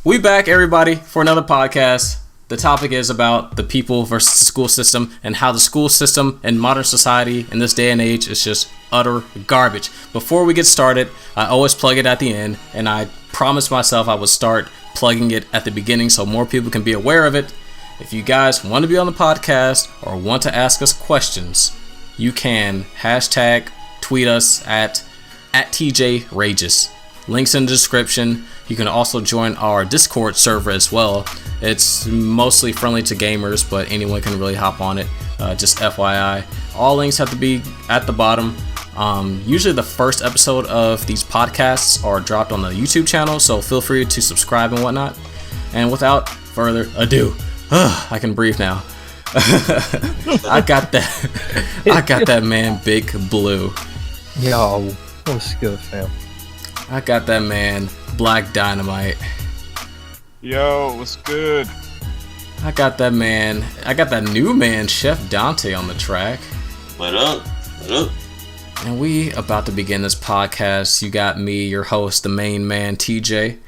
We back, everybody, for another podcast. The topic is about the people versus the school system and how the school system in modern society in this day and age is just utter garbage. Before we get started, I always plug it at the end, and I promised myself I would start plugging it at the beginning so more people can be aware of it. If you guys want to be on the podcast or want to ask us questions, you can hashtag tweet us at tjrages. Links in the description. You can also join our Discord server as well. It's mostly friendly to gamers, but anyone can really hop on it. Just FYI. All links have to be at the bottom. Usually the first episode of these podcasts are dropped on the YouTube channel, so feel free to subscribe and whatnot. And without further ado, I can breathe now. I got that man, Big Blue. Yo, what's good, fam? I got that man, Black Dynamite. Yo, what's good? I got that new man, Chef Dante, on the track. What up? What up? And we about to begin this podcast. You got me, your host, the main man, TJ.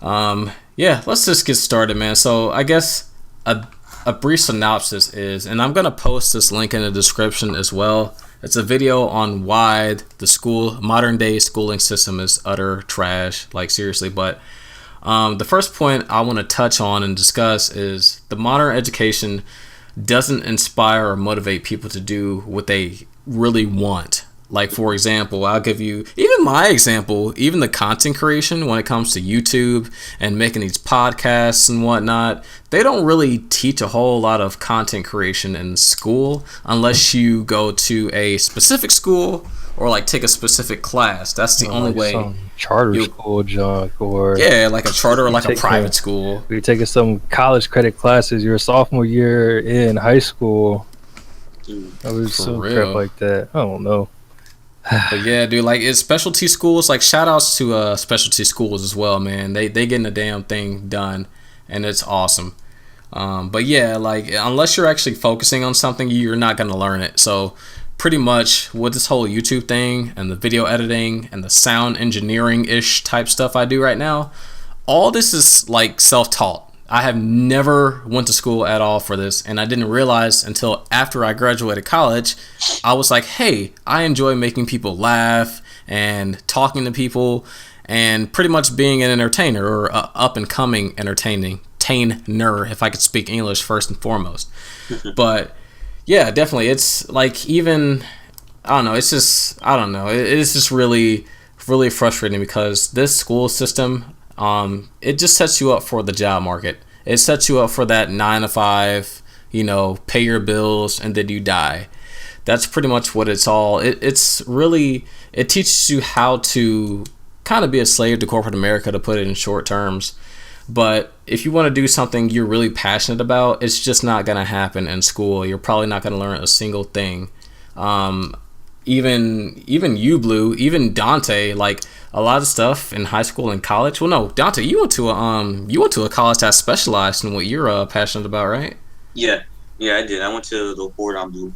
Yeah, let's just get started, man. So I guess a brief synopsis is, and I'm gonna post this link in the description as well. It's a video on why the modern day schooling system is utter trash, like seriously. But the first point I want to touch on and discuss is the modern education doesn't inspire or motivate people to do what they really want. Like, for example, I'll give you even my example, even the content creation when it comes to YouTube and making these podcasts and whatnot. They don't really teach a whole lot of content creation in school unless you go to a specific school or like take a specific class. That's the only way. Some charter school junk, or yeah, like a charter or like a private school. You're taking some college credit classes your sophomore year in high school. I was some crap like that. I don't know. But yeah, dude, like it's specialty schools. Like shout outs to specialty schools as well, man. They getting the damn thing done, and it's awesome. But yeah, like unless you're actually focusing on something, you're not gonna learn it. So pretty much with this whole YouTube thing and the video editing and the sound engineering ish type stuff I do right now, all this is like self-taught. I have never went to school at all for this, and I didn't realize until after I graduated college. I was like, hey, I enjoy making people laugh and talking to people and pretty much being an entertainer or up and coming entertainer, if I could speak English first and foremost. But yeah, definitely, it's like even I don't know. It's just I don't know. It's just really, really frustrating because this school system. It just sets you up for the job market. It sets you up for that 9 to 5, pay your bills and then you die. That's pretty much what it's all. It's really, it teaches you how to kind of be a slave to corporate America, to put it in short terms. But if you want to do something you're really passionate about, it's just not going to happen in school. You're probably not going to learn a single thing. Even you, Blue, even Dante, like a lot of stuff in high school and college. Well, no, Dante, you went to a college that specialized in what you're passionate about, right? Yeah, I did. I went to the Fordham Blue.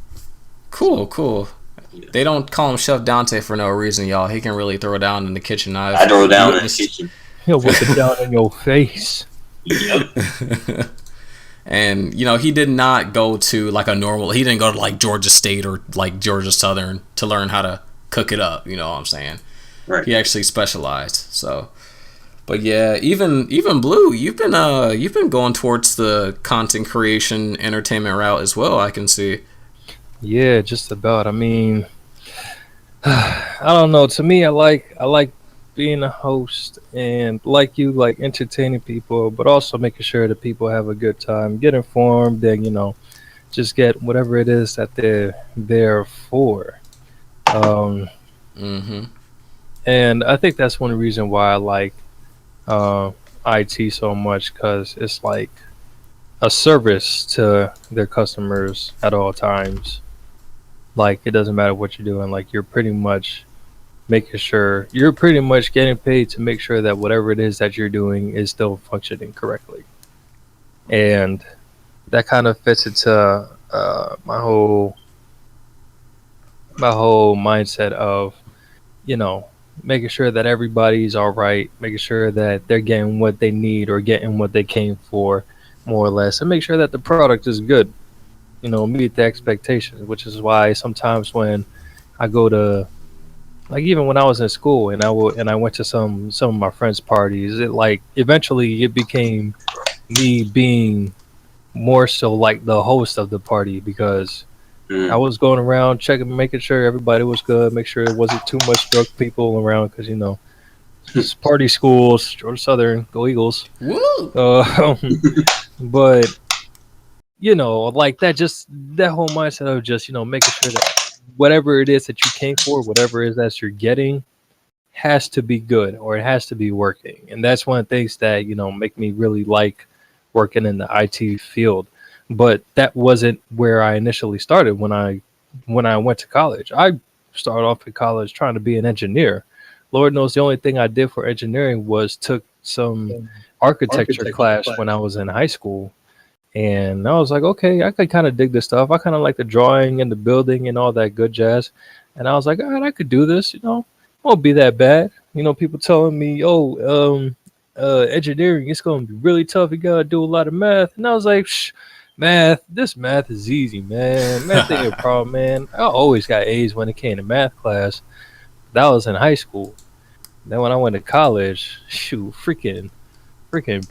Cool. Yeah. They don't call him Chef Dante for no reason, y'all. He can really throw it down in the kitchen knife. I throw it down in the kitchen. He'll whip it down in your face. Yep. And he did not go to like he didn't go to like Georgia State or like Georgia Southern to learn how to cook it up, you know what I'm saying? Right. He actually specialized. So but yeah, even Blue, you've been going towards the content creation entertainment route as well, I can see. Yeah, just about. I mean, I don't know. To me, I like being a host and like entertaining people, but also making sure that people have a good time, get informed, and just get whatever it is that they're there for. And I think that's one reason why I like IT so much, because it's like a service to their customers at all times. Like, it doesn't matter what you're doing. Like, you're pretty much getting paid to make sure that whatever it is that you're doing is still functioning correctly. And that kind of fits into my whole mindset of, making sure that everybody's all right, making sure that they're getting what they need or getting what they came for, more or less, and make sure that the product is good. Meet the expectations, which is why sometimes when I go to, like, even when I was in school and I went to some of my friends' parties, it like eventually it became me being more so like the host of the party because I Mm. was going around checking, making sure everybody was good, make sure it wasn't too much drunk people around because it's party schools, Georgia Southern, go Eagles. Woo! But like that whole mindset of just making sure that whatever it is that you came for, whatever it is that you're getting, has to be good or it has to be working. And that's one of the things that make me really like working in the IT field. But that wasn't where I initially started when I went to college. I started off in college trying to be an engineer. Lord knows the only thing I did for engineering was took some architecture class when I was in high school. And I was like, okay, I could kind of dig this stuff. I kind of like the drawing and the building and all that good jazz. And I was like, all right, I could do this. Won't be that bad. People telling me, oh, engineering, it's going to be really tough. You got to do a lot of math. And I was like, shh, this math is easy, man. Math ain't a problem, man. I always got A's when it came to math class. That was in high school. Then when I went to college, shoot, freaking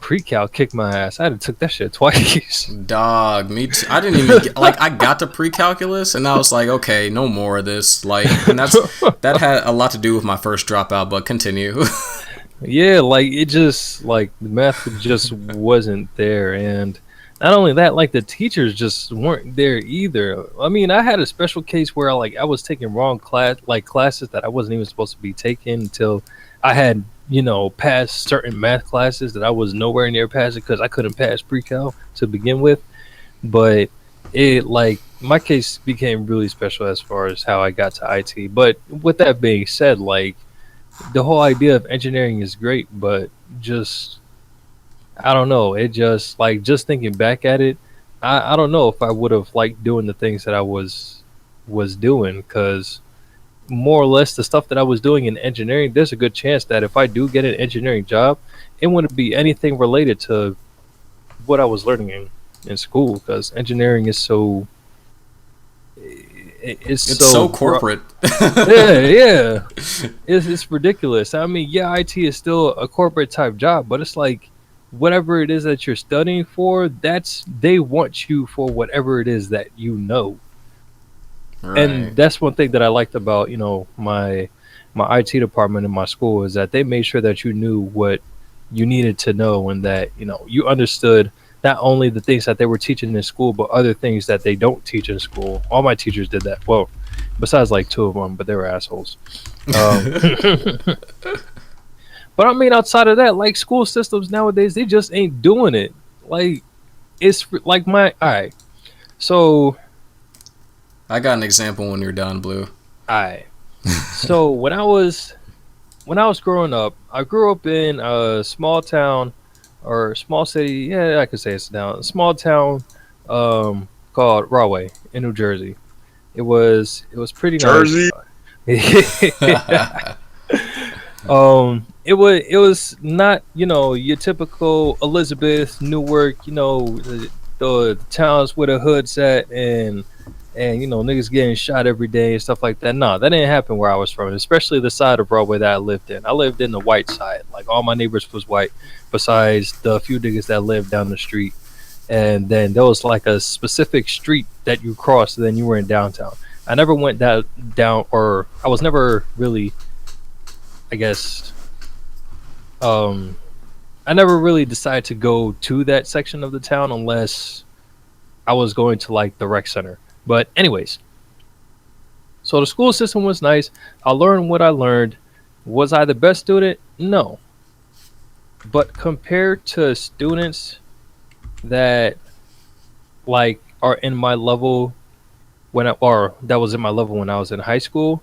pre-cal kicked my ass. I had to took that shit twice. Dog, me too. I didn't even like. I got to pre-calculus, and I was like, okay, no more of this. Like, and that had a lot to do with my first dropout. But continue. Yeah, like it just like the math just wasn't there, and not only that, like the teachers just weren't there either. I mean, I had a special case where I was taking wrong classes that I wasn't even supposed to be taking until I had passed certain math classes that I was nowhere near passing because I couldn't pass pre-cal to begin with. But it like my case became really special as far as how I got to IT. But with that being said, like the whole idea of engineering is great, but just I don't know. It just thinking back at it, I don't know if I would have liked doing the things that I was doing because more or less the stuff that I was doing in engineering, there's a good chance that if I do get an engineering job, it wouldn't be anything related to what I was learning in school because engineering is it's so corporate. yeah. It's ridiculous. I mean, yeah, IT is still a corporate type job, but it's like whatever it is that you're studying for, they want you for whatever it is that you know. Right. And that's one thing that I liked about my IT department in my school is that they made sure that you knew what you needed to know and that you understood not only the things that they were teaching in school but other things that they don't teach in school. All my teachers did that. Well, besides like two of them, but they were assholes. But I mean, outside of that, like school systems nowadays, they just ain't doing it. Like it's like all right. So I got an example when you're done, Blue. I so when I was growing up, I grew up in a small town or small city. Yeah, I could say it's a small town called Rahway in New Jersey. It was pretty Jersey? nice. It was not your typical Elizabeth, Newark, the towns where the hood's at and niggas getting shot every day and stuff like that. No, that didn't happen where I was from, especially the side of Broadway that I lived in. I lived in the white side. Like all my neighbors was white, besides the few niggas that lived down the street. And then there was like a specific street that you crossed, and then you were in downtown. I never went down, or I was never really, I guess, I never really decided to go to that section of the town unless I was going to like the rec center. But anyways, so the school system was nice. I learned what I learned. Was I the best student? No. But compared to students that like are in my level or that was in my level when I was in high school,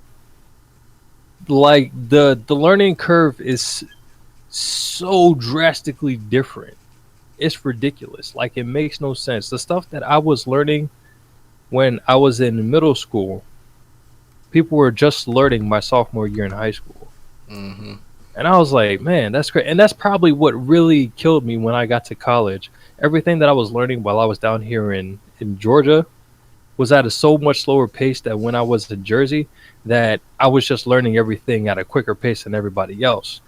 like the learning curve is so drastically different. It's ridiculous. Like it makes no sense. The stuff that I was learning when I was in middle school, people were just learning my sophomore year in high school. Mm-hmm. And I was like, man, that's great. And that's probably what really killed me when I got to college. Everything that I was learning while I was down here in Georgia was at a so much slower pace that when I was in Jersey, that I was just learning everything at a quicker pace than everybody else.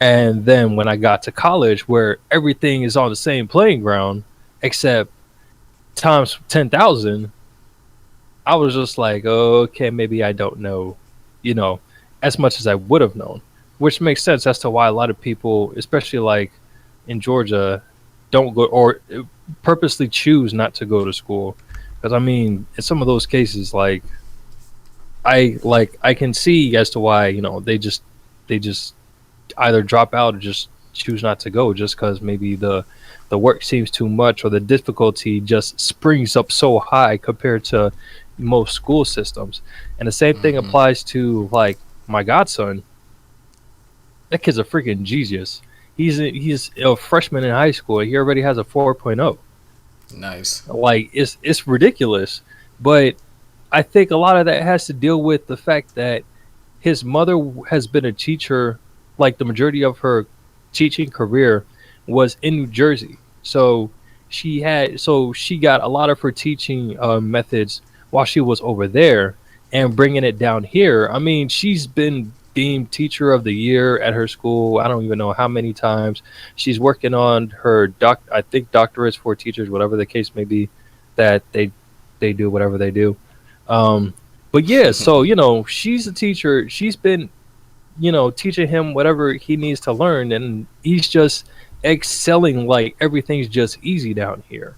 And then when I got to college, where everything is on the same playing ground, except times 10,000, I was just like, oh, okay, maybe I don't know, you know, as much as I would have known, which makes sense as to why a lot of people, especially like in Georgia, don't go or purposely choose not to go to school. Because I mean, in some of those cases, I can see as to why they just either drop out or just choose not to go just because maybe the work seems too much or the difficulty just springs up so high compared to most school systems. And the same thing Mm-hmm. applies to like my godson. That kid's a freaking genius. He's a freshman in high school. He already has a 4.0. Nice. Like it's ridiculous. But I think a lot of that has to deal with the fact that his mother has been a teacher, like the majority of her teaching career was in New Jersey. So she got a lot of her teaching methods while she was over there and bringing it down here. I mean, she's been deemed teacher of the year at her school. I don't even know how many times. She's working on her I think doctorates for teachers, whatever the case may be, that they do whatever they do. Um, but yeah, so she's a teacher. She's been teaching him whatever he needs to learn, and he's just excelling like everything's just easy down here.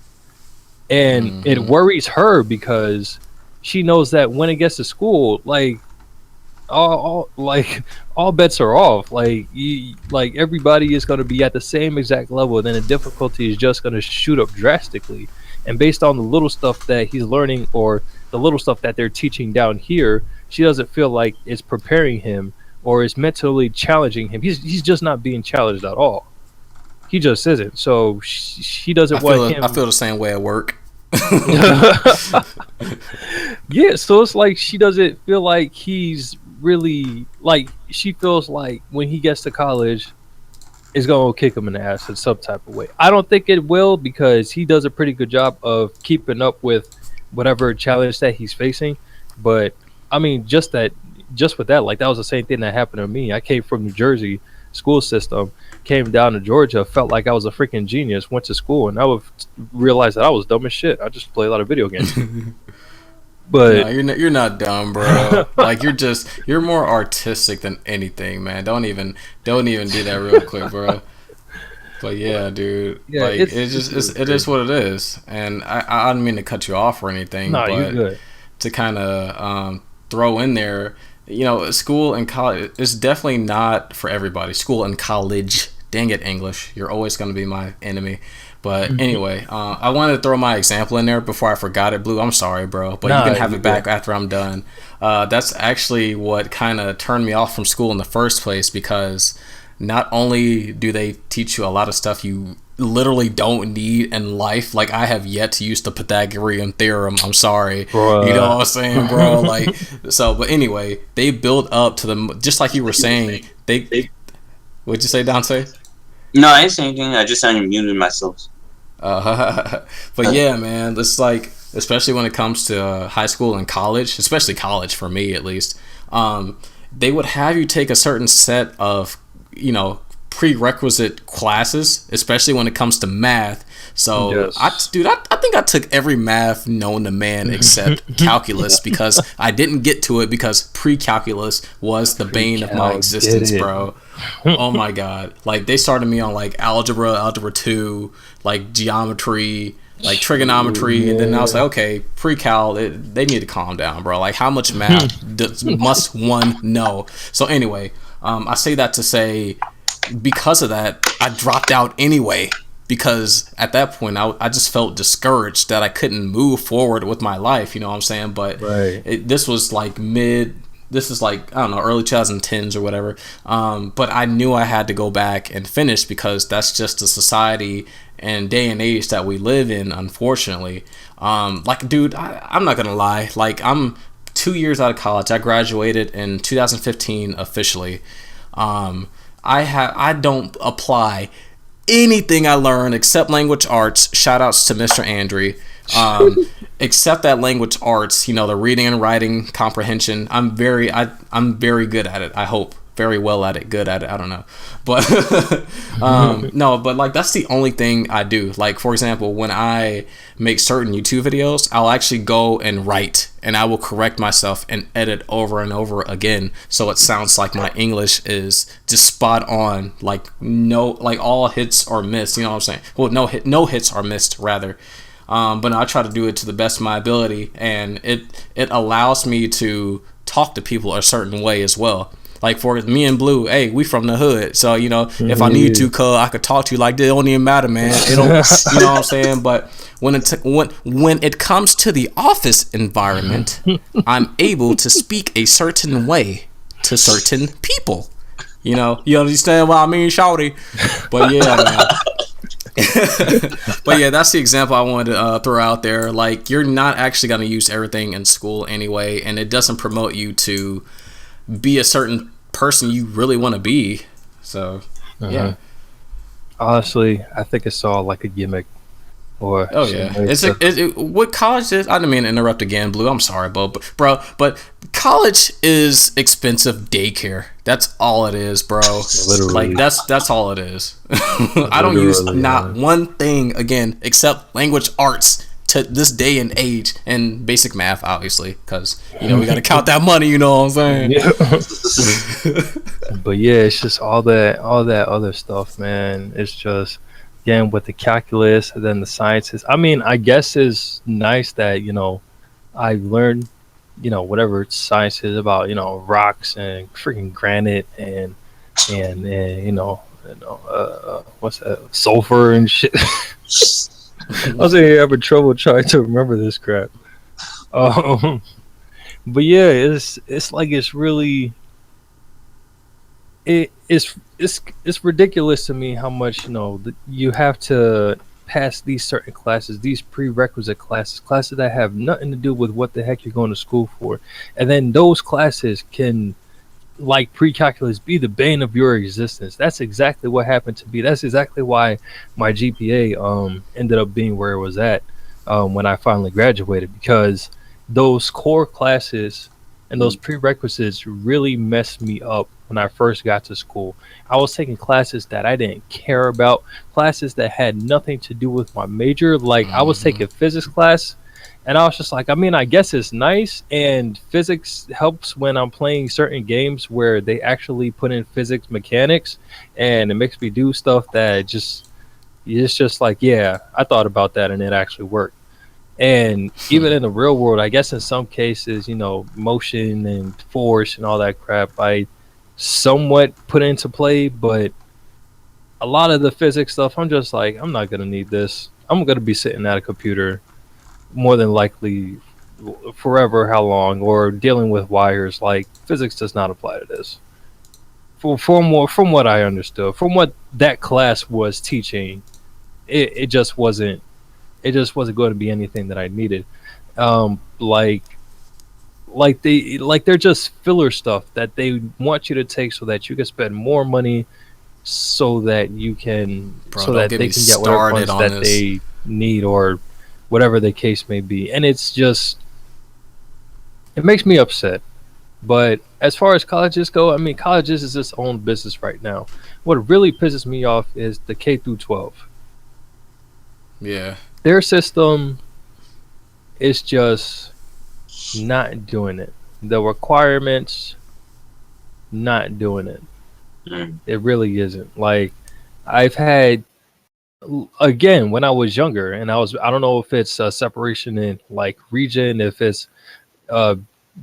And it Mm-hmm. worries her because she knows that when it gets to school, like all bets are off. Like everybody is going to be at the same exact level, then the difficulty is just going to shoot up drastically. And based on the little stuff that he's learning or the little stuff that they're teaching down here, she doesn't feel like it's preparing him or is mentally challenging him. He's just not being challenged at all. He just isn't. So she I doesn't want feel I him. feel the same way at work. Yeah, so it's like she doesn't feel like he's really like she feels like when he gets to college it's gonna kick him in the ass in some type of way. I don't think it will because he does a pretty good job of keeping up with whatever challenge that he's facing. But I mean, just with that, like that was the same thing that happened to me. I came from New Jersey school system, came down to Georgia, felt like I was a freaking genius, went to school, and I would realize that I was dumb as shit. I just play a lot of video games. No, But you're not dumb, bro. Like you're more artistic than anything, man. Don't even do that real quick, bro. But yeah, dude. yeah, Like it is crazy. what it is. And I don't mean to cut you off or anything, Nah, you but good. to kind of throw in there, school and college is definitely not for everybody. School and college, dang it, English, you're always going to be my enemy. But anyway, I wanted to throw my example in there before I forgot it, Blue. I'm sorry, bro, but you Nah, can have you it good. back after I'm done. That's actually what kind of turned me off from school in the first place because not only do they teach you a lot of stuff you literally don't need in life, like I have yet to use the Pythagorean theorem. I'm sorry, you know Bruh. what I'm saying, bro? Like, so, but anyway, they build up to the just like you were saying. They, what'd you say, Dante? No, I ain't saying anything. I just unmuted myself. But yeah, man, it's like especially when it comes to high school and college, especially college for me at least. Um, they would have you take a certain set of you know prerequisite classes, especially when it comes to math. So Yes. I think I took every math known to man except calculus because I didn't get to it because pre-calculus was the bane of my Pre-cal, get existence, it. bro. Oh my god. Like they started me on like algebra 2, like geometry, like trigonometry, and then I was Yeah. like, okay, pre-cal, they need to calm down, bro. Like how much math must one know? So anyway, I say that to say because of that, I dropped out anyway. Because at that point, I just felt discouraged that I couldn't move forward with my life. You know what I'm saying? But Right. this was like this is like, I don't know, early 2010s or whatever. But I knew I had to go back and finish because that's just the society and day and age that we live in, unfortunately. Like, dude, I'm not going to lie. Like, I'm 2 years out of college. I graduated in 2015 officially. I don't apply anything I learn except language arts. Shout outs to Mr. Andre. Except that language arts, the reading and writing comprehension, I'm very good at it. I hope very well at it, good at it. I don't know, but no, but like that's the only thing I do. Like for example, when I make certain YouTube videos, I'll actually go and write, and I will correct myself and edit over and over again, so it sounds like my English is just spot on. Like all hits are missed. You know what I'm saying? Well, no hits are missed rather. But I try to do it to the best of my ability, and it allows me to talk to people a certain way as well. Like for me and Blue, hey, we from the hood, so if I need to, I could talk to you like that. It don't even matter, man. It don't, you know what I'm saying? But when it comes to the office environment, I'm able to speak a certain way to certain people. You understand what I mean, shawty? But yeah, man. But yeah, that's the example I wanted to throw out there. Like, you're not actually going to use everything in school anyway, and it doesn't promote you to be a certain person you really want to be. So yeah, honestly, I think it's all like a gimmick. Or what college is. I didn't mean to interrupt again, Blue. I'm sorry, but college is expensive daycare. That's all it is, bro. Literally. Like that's all it is. I don't use not one thing again except language arts to this day and age, and basic math, obviously, because we got to count that money. You know what I'm saying? Yeah. But yeah, it's just all that other stuff, man. It's just, again, with the calculus and then the sciences. I mean, I guess it's nice that I learned whatever science is about rocks and freaking granite and what's that, sulfur and shit. I was having trouble trying to remember this crap. But yeah, it's like it's really it's ridiculous to me how much you have to pass these certain classes, these prerequisite classes that have nothing to do with what the heck you're going to school for, and then those classes can, like pre-calculus, be the bane of your existence. That's exactly what happened to me. That's exactly why my GPA ended up being where it was at when I finally graduated, because those core classes and those prerequisites really messed me up when I first got to school. I was taking classes that I didn't care about, classes that had nothing to do with my major. Like I was taking physics class, and I was just like, I mean, I guess it's nice, and physics helps when I'm playing certain games where they actually put in physics mechanics, and it makes me do stuff that it's just like, yeah, I thought about that and it actually worked. And even in the real world, I guess in some cases, motion and force and all that crap, I somewhat put into play, but a lot of the physics stuff, I'm just like, I'm not going to need this. I'm going to be sitting at a computer more than likely forever, how long, or dealing with wires. Like, physics does not apply to this. From what I understood, from what that class was teaching, it just wasn't going to be anything that I needed. They're just filler stuff that they want you to take so that you can spend more money, so that you can, they can get whatever funds that they need, or whatever the case may be. And it's just, it makes me upset. But as far as colleges go, I mean, colleges is its own business right now. What really pisses me off is the K through 12. Yeah. Their system is just not doing it. The requirements, not doing it. It really isn't. Like, I've had, again, when I was younger, and I don't know if it's a separation in like region, if it's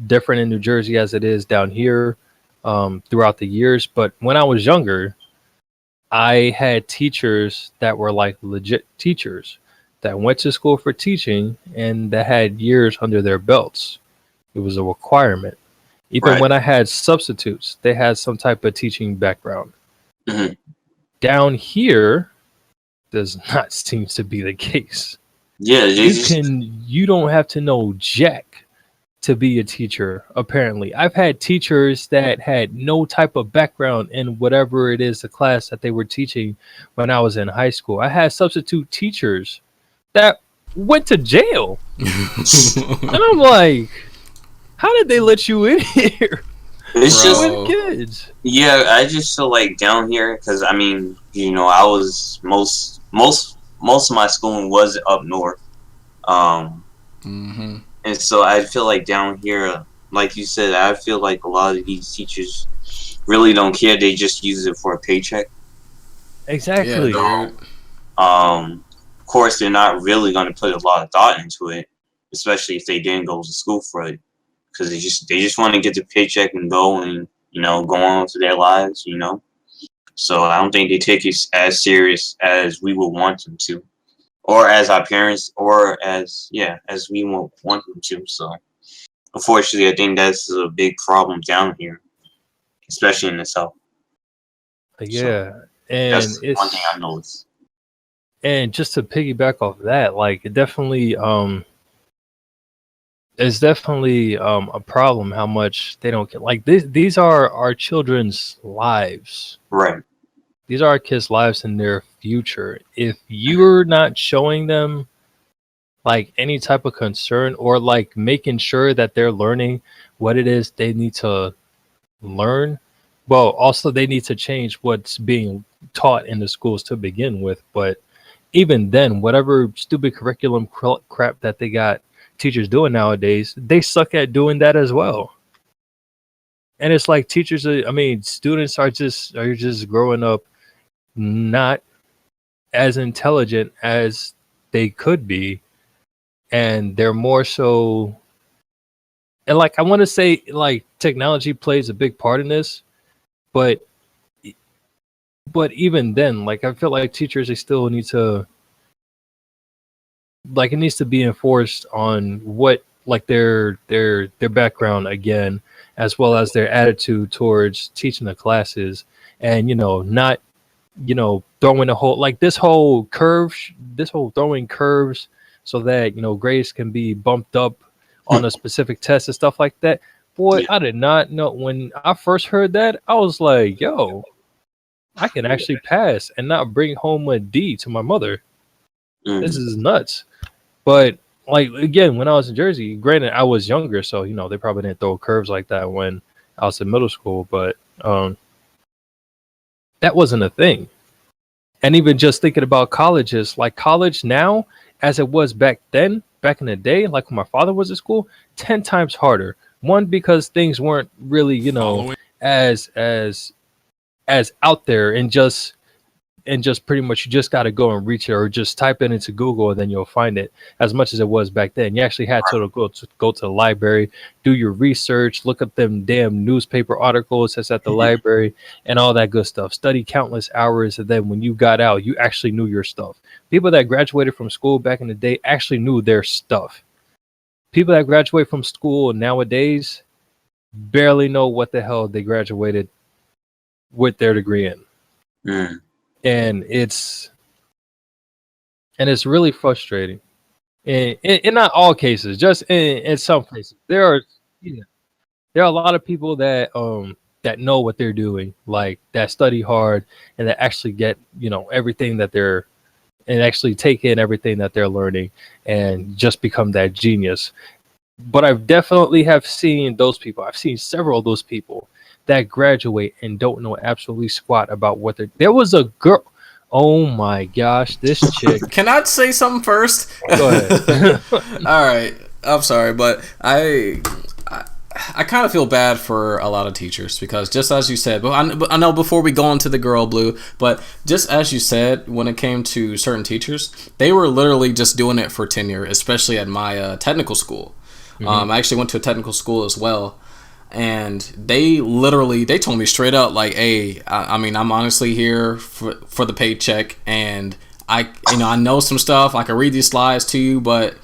different in New Jersey as it is down here throughout the years. But when I was younger, I had teachers that were like legit teachers that went to school for teaching and that had years under their belts. It was a requirement. Even when I had substitutes, they had some type of teaching background. Mm-hmm. Down here, does not seem to be the case. Yeah, you don't have to know jack to be a teacher. Apparently, I've had teachers that had no type of background in whatever it is the class that they were teaching when I was in high school. I had substitute teachers that went to jail, and I'm like, how did they let you in here It's just, with kids? yeah, I just feel like down here, because I mean, I was most of my schooling was up north, Mm-hmm. and so I feel like down here, like you said, I feel like a lot of these teachers really don't care. They just use it for a paycheck. Exactly. Yeah, dude. Of course, they're not really going to put a lot of thought into it, especially if they didn't go to school for it, because they just want to get the paycheck and go and go on with their lives. So I don't think they take it as serious as we would want them to, or as our parents, or as we would want them to. So unfortunately, I think that's a big problem down here, especially in the South. Yeah, So and that's one thing I noticed. and just to piggyback off that, like it definitely it's definitely a problem how much they don't get. Like these are our children's lives. Right. These are our kids' lives and their future. If you're not showing them like any type of concern or like making sure that they're learning what it is they need to learn, well, also they need to change what's being taught in the schools to begin with. But even then, whatever stupid curriculum crap that they got teachers doing nowadays, they suck at doing that as well. And it's like teachers I mean, students are just growing up not as intelligent as they could be, and they're more so, and like I want to say like technology plays a big part in this, but even then, like I feel like teachers, they still need to, like it needs to be enforced on what like their background again, as well as their attitude towards teaching the classes, and not throwing a whole like this whole throwing curves so that grades can be bumped up on a specific test and stuff like that. Boy, I did not know. When I first heard that, I was like, yo, I can actually pass and not bring home a D to my mother. This is nuts. But like again, when I was in Jersey, granted I was younger, so they probably didn't throw curves like that when I was in middle school, but that wasn't a thing. And even just thinking about colleges, like college now, as it was back then, back in the day, like when my father was at school, 10 times harder. One, because things weren't really, as out there, and just pretty much you just got to go and reach it, or just type it into Google and then you'll find it. As much as it was back then, you actually had to go to the library, do your research, look up them damn newspaper articles that's at the library and all that good stuff, study countless hours, and then when you got out, you actually knew your stuff. People that graduated from school back in the day actually knew their stuff. People that graduate from school nowadays barely know what the hell they graduated with their degree in. And it's really frustrating. In not all cases, just in some cases, there are a lot of people that that know what they're doing, like that study hard and that actually get everything that they're, and actually take in everything that they're learning and just become that genius. But I've definitely have seen those people. I've seen several of those people that graduate and don't know absolutely squat about what they're. There was a girl. Oh my gosh, this chick. Can I say something first? Go ahead. All right. I'm sorry, but I kind of feel bad for a lot of teachers because just as you said, but I know before we go into the girl blue, but just as you said, when it came to certain teachers, they were literally just doing it for tenure, especially at my technical school. I actually went to a technical school as well. And they told me straight up, like, hey, I mean, I'm honestly here for the paycheck, and I know some stuff. I can read these slides to you, but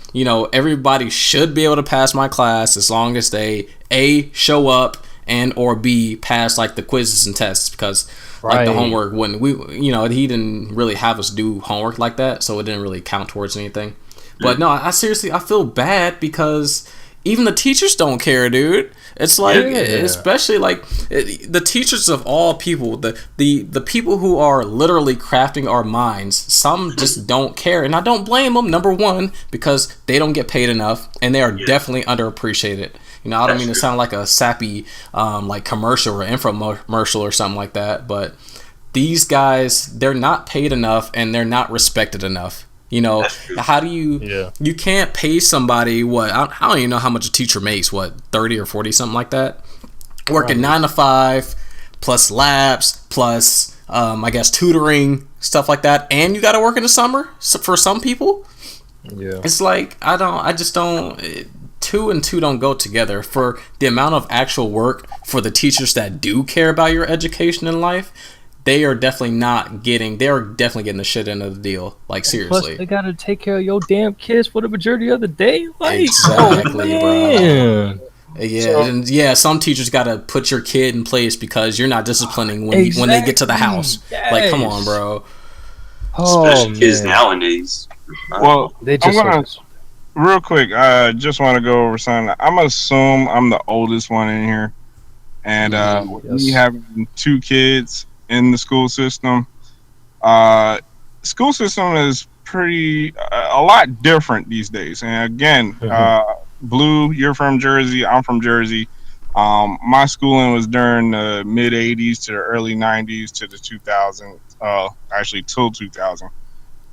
everybody should be able to pass my class as long as they A, show up, and or B, pass like the quizzes and tests, because like the homework wouldn't, he didn't really have us do homework like that, so it didn't really count towards anything. But no, I seriously, I feel bad because even the teachers don't care, dude. It's like, especially like the teachers of all people, the people who are literally crafting our minds. Some just don't care, and I don't blame them. Number one, because they don't get paid enough, and they are definitely underappreciated. You know, I don't mean to sound like a sappy like commercial or infomercial or something like that, but these guys, they're not paid enough and they're not respected enough. You know, how do you you can't pay somebody what I don't even know how much a teacher makes, what, 30 or 40, something like that, working 9 to 5 plus labs plus I guess tutoring, stuff like that, and you got to work in the summer for some people. It's like I just don't, two and two don't go together. For the amount of actual work for the teachers that do care about your education in life, they are definitely getting the shit end of the deal. Like, seriously. Plus, they gotta take care of your damn kids for the majority of the day. Like, exactly, bro. Yeah, so, some teachers gotta put your kid in place because you're not disciplining when they get to the house. Yes. Like, come on, bro. Especially kids nowadays. Well, they just real quick, I just want to go over something. I'm assume I'm the oldest one in here, and we have 2 kids in the school system. School system is pretty a lot different these days. And again, Blue, you're from Jersey. I'm from Jersey. My schooling was during the mid '80s to the early '90s to the 2000s. Actually, till 2000.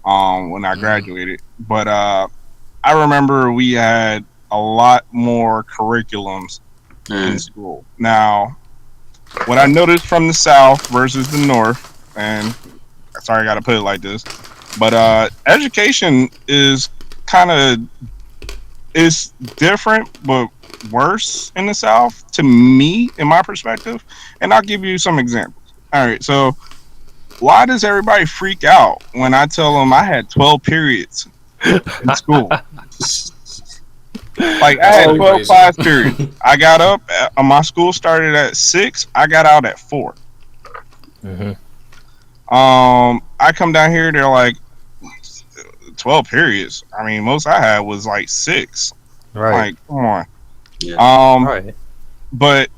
When I graduated. But I remember we had a lot more curriculums in school. Now, what I noticed from the South versus the North, and sorry I got to put it like this, but education is is different, but worse in the South to me, in my perspective. And I'll give you some examples. All right, so why does everybody freak out when I tell them I had 12 periods in school? Like, I had 12 class periods. I got up, my school started at 6, I got out at 4. I come down here, they're like, 12 periods. I mean, most I had was like 6. Right. Like, come on. But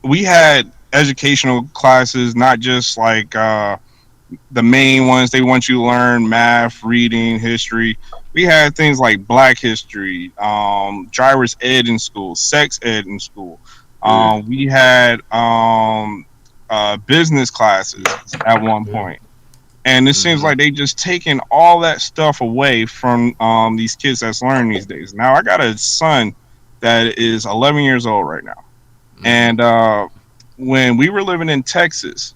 we had educational classes, not just like the main ones. They want you to learn math, reading, history. We had things like Black history, driver's ed in school, sex ed in school. We had business classes at one point. And it seems like they just taking all that stuff away from these kids that's learning these days. Now, I got a son that is 11 years old right now. And when we were living in Texas,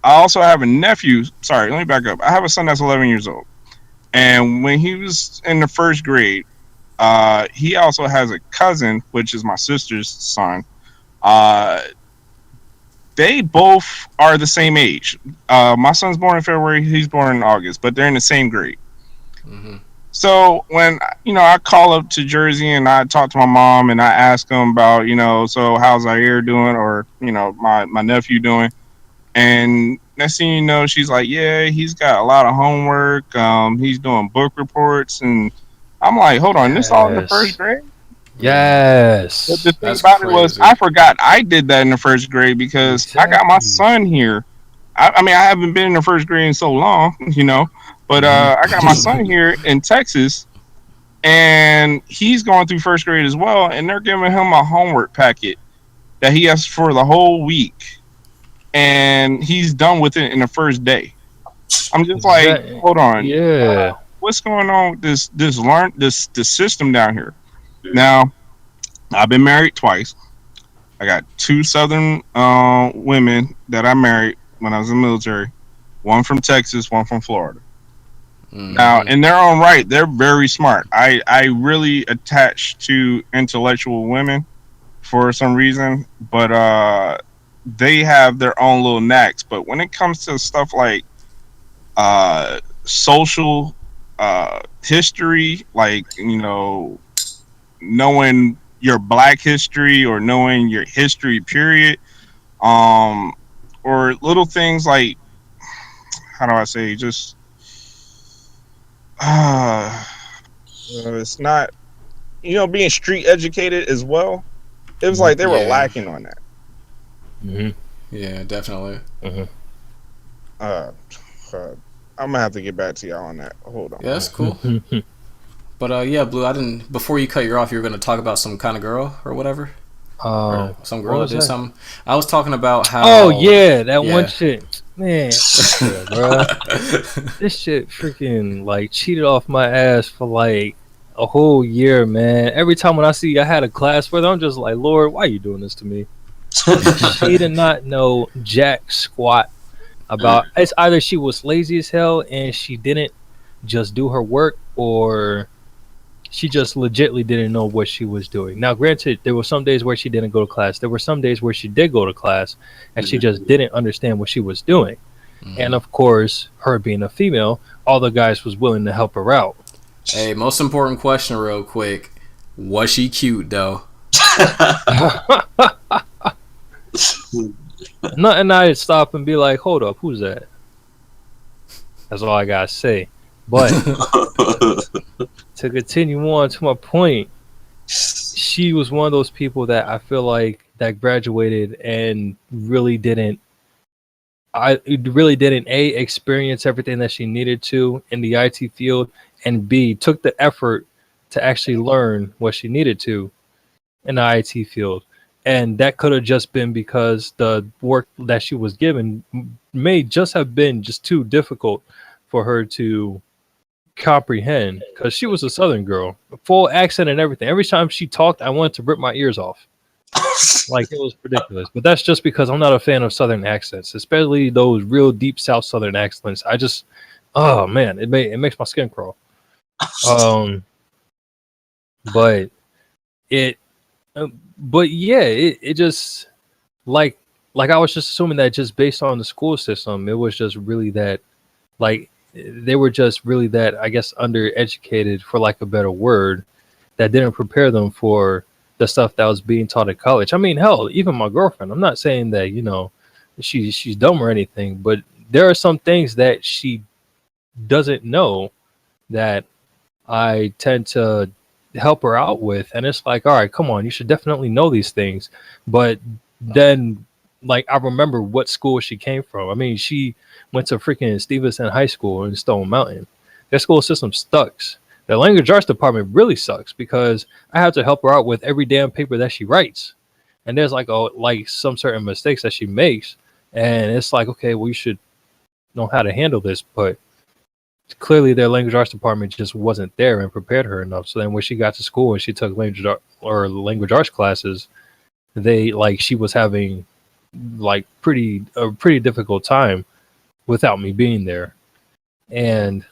I also have a nephew. Sorry, let me back up. I have a son that's 11 years old. And when he was in the 1st grade, he also has a cousin, which is my sister's son. They both are the same age. My son's born in February. He's born in August, but they're in the same grade. So when, I call up to Jersey and I talk to my mom and I ask them about, so how's Zaire doing, or, my nephew doing? And next thing you know, she's like, yeah, he's got a lot of homework. He's doing book reports. And I'm like, hold on, this all in the 1st grade? Yes. But the thing about it was, I forgot I did that in the 1st grade because I got my son here. I mean, I haven't been in the 1st grade in so long, but I got my son here in Texas, and he's going through 1st grade as well, and they're giving him a homework packet that he has for the whole week, and he's done with it in the 1st day. I'm just like, hold on, what's going on with this system down here? Now, I've been married twice. I got 2 Southern women that I married when I was in the military. One from Texas, one from Florida. Now, in their own right, they're very smart. I really attach to intellectual women for some reason, but they have their own little knacks. But when it comes to stuff like social history, like, knowing your Black history or knowing your history period, or little things like, how do I say, just it's not being street educated as well. It was like they were Yeah. lacking on that. Mm-hmm. Yeah, definitely. Mm-hmm. Uh, uh, I'm gonna have to get back to y'all on that. Hold on. Yeah, that's cool. But yeah, Blue, I didn't. Before you cut your off, you were going to talk about some kind of girl or whatever, or some What girl that was did that? something. I was talking about how. Oh yeah, that one Yeah. chick, man, yeah, bro. This shit freaking like cheated off my ass for like a whole year, man. Every time when I see I had a class with her, I'm just like, Lord, why are you doing this to me? She did not know jack squat about. It's either she was lazy as hell and she didn't just do her work, or she just legitly didn't know what she was doing. Now, granted, there were some days where she didn't go to class. There were some days where she did go to class and she just didn't understand what she was doing. And of course, her being a female, all the guys was willing to help her out. Hey, most important question, real quick. Was she cute though? Nothing I'd stop and be like, hold up, who's that? That's all I gotta say. But to continue on to my point, she was one of those people that I feel like that graduated and really didn't A, experience everything that she needed to in the IT field, and B, took the effort to actually learn what she needed to in the IT field. And that could have just been because the work that she was given may just have been just too difficult for her to comprehend, because she was a Southern girl, full accent and everything. Every time she talked, I wanted to rip my ears off. Like, it was ridiculous. But that's just because I'm not a fan of Southern accents, especially those real deep South Southern accents. I just, oh man, it makes my skin crawl. But it, but yeah, it just like I was just assuming that just based on the school system, it was just really that, like, they were just really that, I guess, undereducated, for like a better word, that didn't prepare them for the stuff that was being taught at college. I mean, hell, even my girlfriend, I'm not saying that, she's dumb or anything, but there are some things that she doesn't know that I tend to help her out with. And it's like, all right, come on, you should definitely know these things. But then, like, I remember what school she came from. I mean, she went to freaking Stevenson High School in Stone Mountain. Their school system sucks. The language arts department really sucks, because I have to help her out with every damn paper that she writes. And there's like some certain mistakes that she makes. And it's like, okay, we should know how to handle this. But clearly their language arts department just wasn't there and prepared her enough. So then when she got to school and she took language arts classes, she was having like a pretty difficult time without me being there. And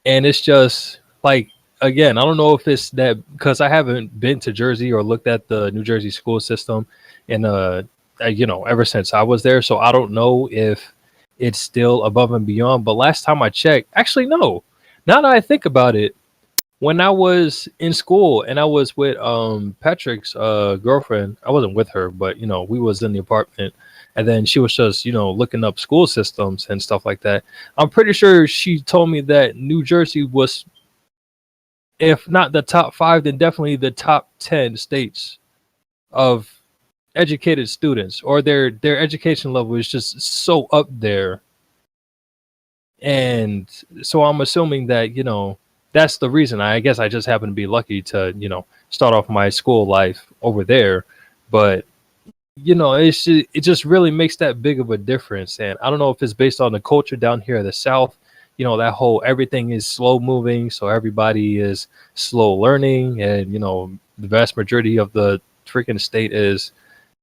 it's just like, again, I don't know if it's that, because I haven't been to Jersey or looked at the New Jersey school system in ever since I was there. So I don't know if it's still above and beyond. But last time I checked, actually, no. Now that I think about it, when I was in school and I was with Patrick's girlfriend, I wasn't with her, but we was in the apartment, and then she was just looking up school systems and stuff like that. I'm pretty sure she told me that New Jersey was, if not the top 5, then definitely the top 10 states of educated students, or their education level is just so up there. And so I'm assuming that that's the reason. I guess I just happen to be lucky to start off my school life over there. But it just really makes that big of a difference. And I don't know if it's based on the culture down here in the South, that whole everything is slow moving, so everybody is slow learning, and the vast majority of the freaking state is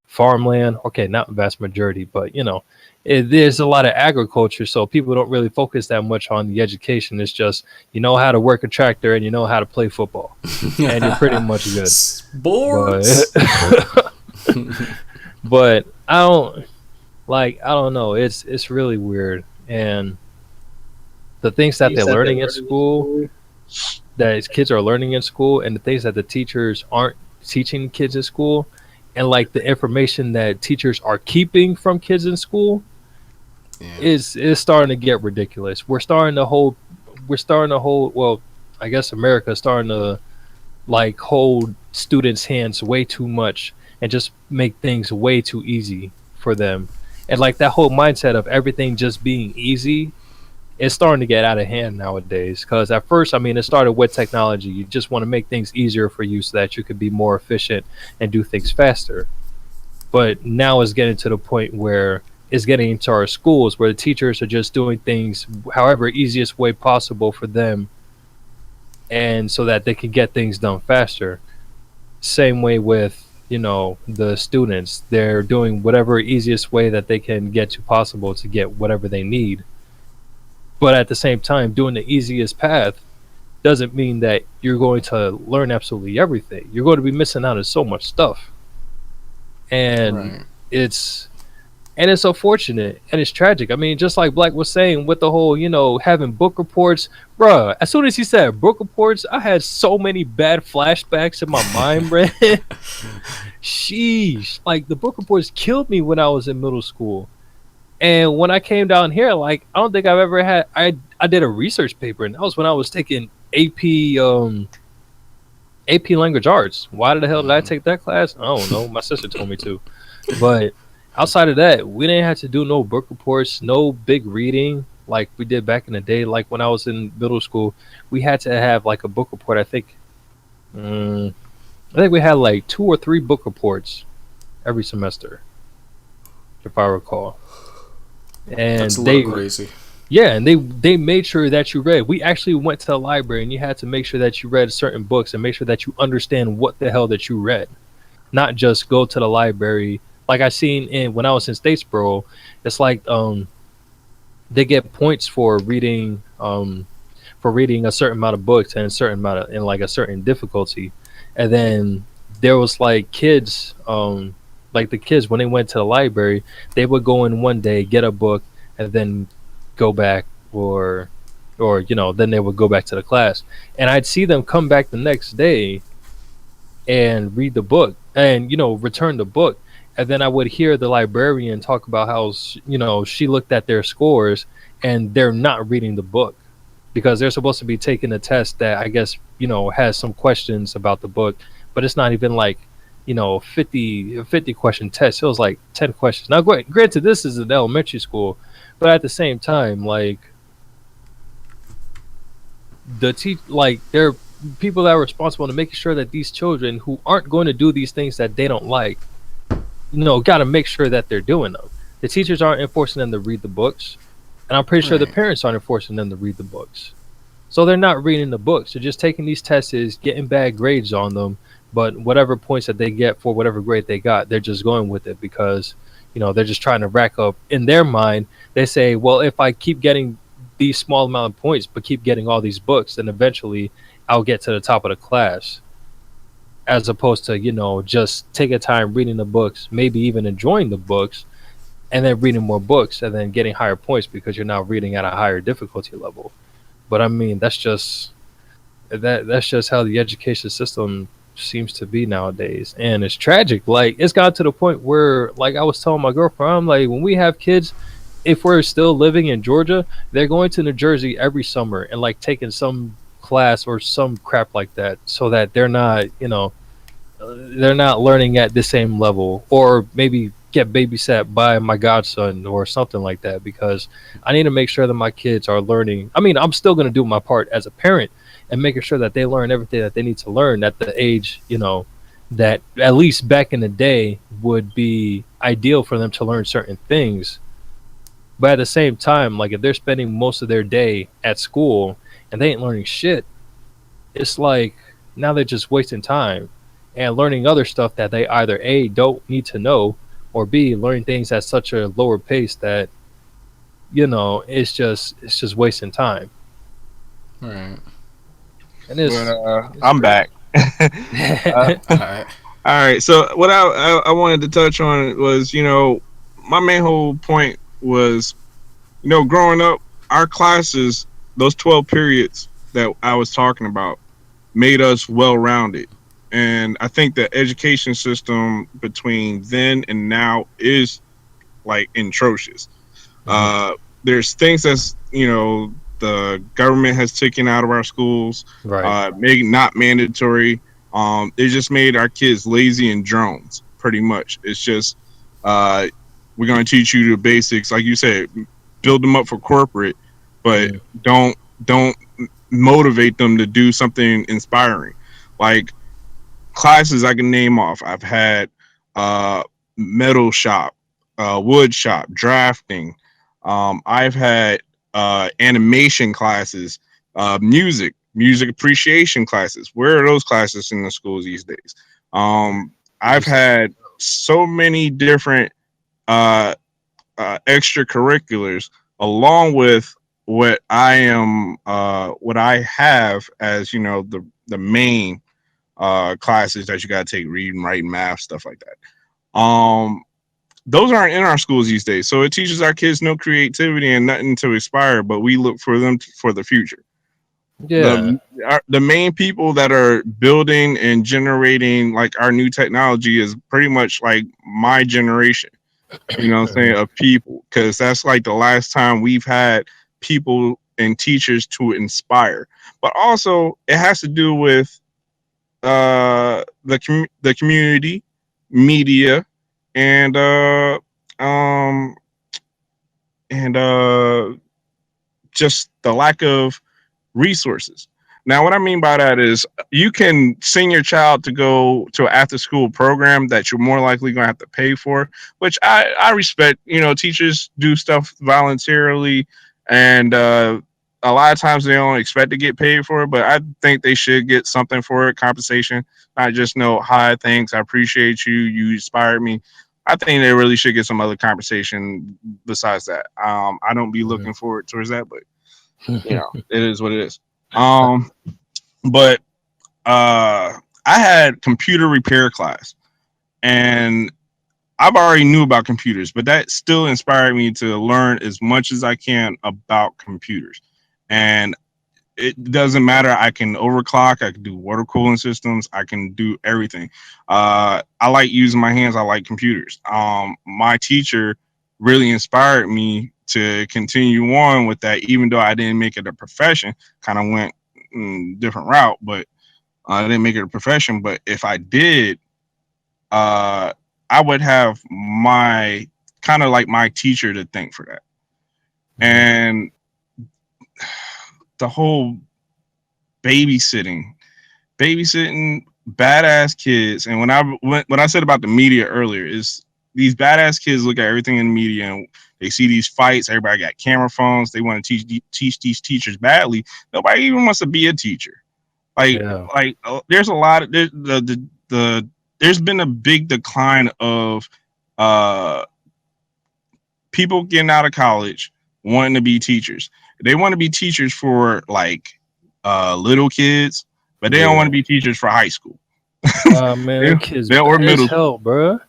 farmland. Okay, not vast majority, but there's a lot of agriculture, so people don't really focus that much on the education. It's just how to work a tractor and how to play football, and you're pretty much good. Sports. But I don't know. It's really weird, and the things that they're learning in school, that kids are learning in school, and the things that the teachers aren't teaching kids in school, and like the information that teachers are keeping from kids in school, is starting to get ridiculous. We're starting to hold. Well, I guess America is starting to like hold students' hands way too much and just make things way too easy for them. And like that whole mindset of everything just being easy is starting to get out of hand nowadays. Because at first, I mean, it started with technology. You just want to make things easier for you so that you could be more efficient and do things faster. But now it's getting to the point where it's getting into our schools where the teachers are just doing things however easiest way possible for them, and so that they can get things done faster. Same way with, you know, the students, they're doing whatever easiest way that they can get to possible to get whatever they need. But at the same time, doing the easiest path doesn't mean that you're going to learn absolutely everything. You're going to be missing out on so much stuff. And Right. it's it's unfortunate and it's tragic. I mean, just like Black was saying with the whole, you know, having book reports, bruh. As soon as he said book reports, I had so many bad flashbacks in my mind, bruh. Sheesh, like the book reports killed me when I was in middle school. And when I came down here, like I don't think I've ever had. I did a research paper, and that was when I was taking AP Language Arts. Why the hell did I take that class? I don't know. My sister told me to. But outside of that, we didn't have to do no book reports, no big reading like we did back in the day. Like when I was in middle school, we had to have like a book report. Mm, I think we had like 2 or 3 book reports every semester, if I recall. And That's a little they, crazy. yeah, and they made sure that you read. We actually went to the library, and you had to make sure that you read certain books and make sure that you understand what the hell that you read, not just go to the library. Like I seen in when I was in Statesboro, it's like they get points for reading a certain amount of books and a certain amount of in like a certain difficulty, and then there was like the kids when they went to the library, they would go in one day, get a book, and then go back, or you know, then they would go back to the class, and I'd see them come back the next day and read the book and, you know, return the book, and then I would hear the librarian talk about how you know, she looked at their scores and they're not reading the book because they're supposed to be taking a test that I guess, you know, has some questions about the book, but it's not even like, you know, 50 question test. It was like 10 questions. Now granted, this is an elementary school, but at the same time, like like there are people that are responsible to making sure that these children who aren't going to do these things that they don't like, you know, got to make sure that they're doing them. The teachers aren't enforcing them to read the books, and I'm pretty sure the Right. parents aren't enforcing them to read the books. So they're not reading the books. They're just taking these tests, getting bad grades on them. But whatever points that they get for whatever grade they got, they're just going with it because, you know, they're just trying to rack up. In their mind, they say, well, if I keep getting these small amount of points, but keep getting all these books, then eventually I'll get to the top of the class. As opposed to, you know, just take a time reading the books, maybe even enjoying the books, and then reading more books and then getting higher points because you're now reading at a higher difficulty level. But I mean, that's just how the education system seems to be nowadays, and it's tragic. Like it's got to the point where, like I was telling my girlfriend, I'm like, when we have kids, if we're still living in Georgia, they're going to New Jersey every summer and like taking some class or some crap like that, so that they're not, you know, they're not learning at the same level, or maybe get babysat by my godson or something like that, because I need to make sure that my kids are learning. I mean, I'm still going to do my part as a parent and making sure that they learn everything that they need to learn at the age, you know, that at least back in the day would be ideal for them to learn certain things. But at the same time, like if they're spending most of their day at school and they ain't learning shit, it's like now they're just wasting time and learning other stuff that they either A, don't need to know, or B, learning things at such a lower pace that, you know, it's just wasting time. Right. And But it's I'm crazy. back. uh, All right. all right. So what I wanted to touch on was, you know, my main whole point was, you know, growing up, our classes, those 12 periods that I was talking about, made us well rounded. And I think the education system between then and now is like atrocious. Mhm. There's things that's, you know, the government has taken out of our schools, Right. making not mandatory. It just made our kids lazy and drones. Pretty much, it's just uh, we're going to teach you the basics, like you said, build them up for corporate, but Mm. don't motivate them to do something inspiring. Like classes I can name off. I've had uh, metal shop, wood shop, drafting. I've had animation classes, music appreciation classes. Where are those classes in the schools these days? I've Just had so many different uh, extracurriculars along with what I have as the main classes that you got to take: reading, writing, math, stuff like that. Those aren't in our schools these days, so it teaches our kids no creativity and nothing to inspire. But we look for them for the future. yeah. The main people that are building and generating like our new technology is pretty much like my generation, you know what I'm saying, of people, because that's like the last time we've had people and teachers to inspire. But also it has to do with the community, media, and um and just the lack of resources. Now, what I mean by that is you can send your child to go to an after school program that you're more likely going to have to pay for, which I respect. You know, teachers do stuff voluntarily, and a lot of times they don't expect to get paid for it, but I think they should get something for it, compensation, not just know, hi, thanks, I appreciate you, you inspired me. I think they really should get some other compensation besides that. I don't be looking forward towards that, but it is what it is. Um, but I had computer repair class, and I've already knew about computers, but that still inspired me to learn as much as I can about computers. And it doesn't matter. I can overclock. I can do water cooling systems. I can do everything. I like using my hands. I like computers. My teacher really inspired me to continue on with that, even though I didn't make it a profession. Kind of went different route, but I didn't make it a profession. But if I did, uh, I would have my kind of like my teacher to thank for that. And the whole babysitting babysitting badass kids. And when I said about the media earlier, is these badass kids look at everything in the media and they see these fights. Everybody got camera phones. They want to teach these teachers badly. Nobody even wants to be a teacher. Like Yeah. there's a lot of there's been a big decline of uh people getting out of college wanting to be teachers. They want to be teachers for like little kids, but they don't want to Yeah. be teachers for high school. Man, they, that kid's they or bad as middle school. hell, bro. You know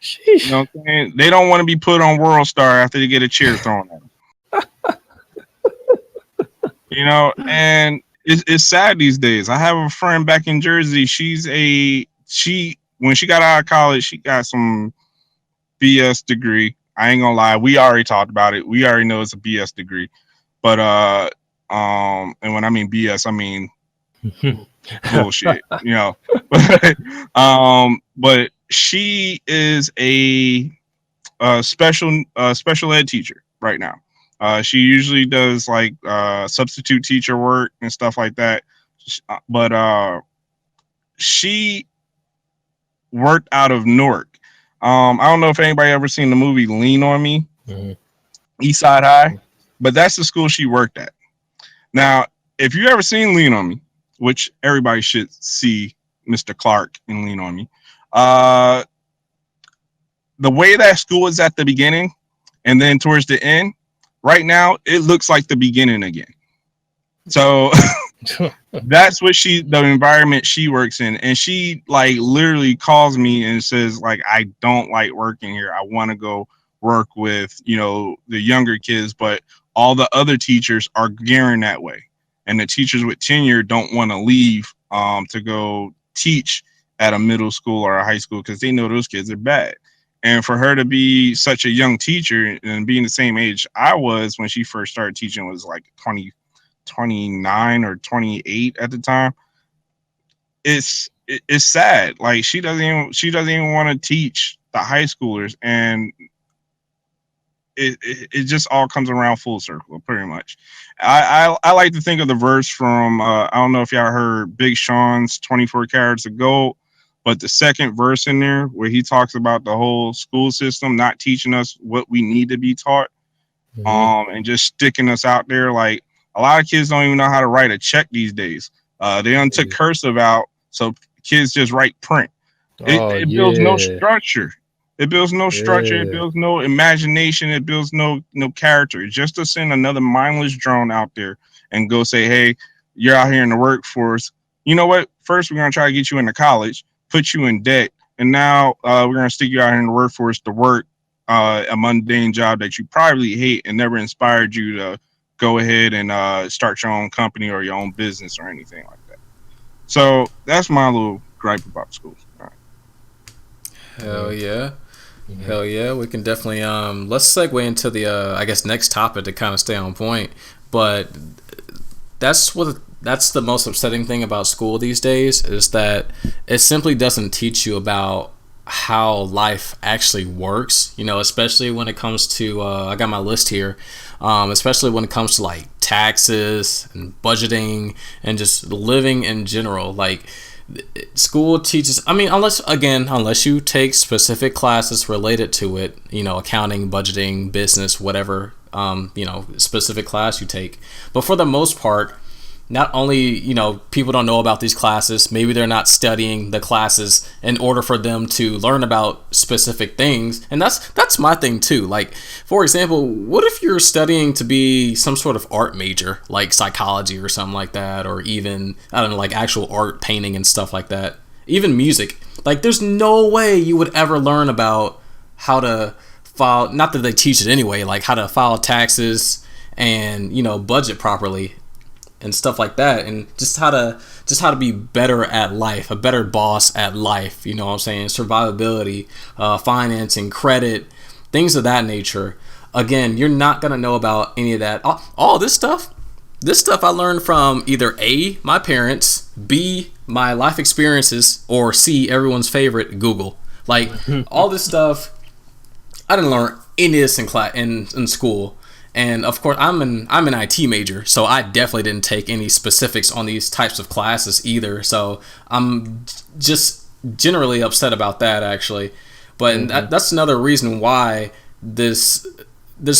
Sheesh. what I'm saying? They don't want to be put on World Star after they get a chair thrown at them. You know, and it's sad these days. I have a friend back in Jersey. She when she got out of college, she got some BS degree. I ain't gonna lie, we already talked about it. We already know it's a BS degree. But and when I mean BS, I mean bullshit, you know. But she is a special ed teacher right now. She usually does like substitute teacher work and stuff like that. But she worked out of Newark. I don't know if anybody ever seen the movie Lean on Me, Mhm. East Side High, but that's the school she worked at. Now, if you ever seen Lean on Me, which everybody should see Mr. Clark in Lean on Me, uh, the way that school is at the beginning and then towards the end, right now, it looks like the beginning again. So that's what the environment she works in. And she like literally calls me and says, like, I don't like working here. I want to go work with, the younger kids, but all the other teachers are gearing that way. And the teachers with tenure don't want to leave to go teach at a middle school or a high school because they know those kids are bad. And for her to be such a young teacher and being the same age I was when she first started teaching, was like 29 or 28 at the time. It's sad. Like she doesn't even want to teach the high schoolers, and it just all comes around full circle, pretty much. I like to think of the verse from I don't know if y'all heard Big Sean's 24 Carats of Gold, but the second verse in there where he talks about the whole school system not teaching us what we need to be taught, and just sticking us out there. Like, a lot of kids don't even know how to write a check these days. They done took cursive out, so kids just write print. It builds no structure. It builds no structure. It builds no imagination. It builds no character. Just to send another mindless drone out there and go say, "Hey, you're out here in the workforce. You know what? First, we're gonna try to get you into college, put you in debt, and now we're gonna stick you out here in the workforce to work a mundane job that you probably hate and never inspired you to go ahead and start your own company or your own business or anything like that." So that's my little gripe about schools. All right. Hell yeah. Hell yeah, we can definitely let's segue into the I guess next topic to kind of stay on point. But that's the most upsetting thing about school these days, is that it simply doesn't teach you about how life actually works, especially when it comes to I got my list here, especially when it comes to like taxes and budgeting and just living in general. Like, school teaches, unless you take specific classes related to it, accounting, budgeting, business, whatever, specific class you take. But for the most part, not only, people don't know about these classes, maybe they're not studying the classes in order for them to learn about specific things. And that's my thing too. Like, for example, what if you're studying to be some sort of art major, like psychology or something like that, or even, I don't know, like actual art, painting and stuff like that, even music. Like, there's no way you would ever learn about how to file, not that they teach it anyway, like how to file taxes and, budget properly and stuff like that, and just how to be better at life, a better boss at life, you know what I'm saying? Survivability, financing, credit, things of that nature. Again, you're not gonna know about any of that. All this stuff I learned from either A, my parents, B, my life experiences, or C, everyone's favorite, Google. Like, all this stuff, I didn't learn any of this in school. And of course, I'm an IT major, so I definitely didn't take any specifics on these types of classes either. So I'm just generally upset about that, actually. But that's another reason why this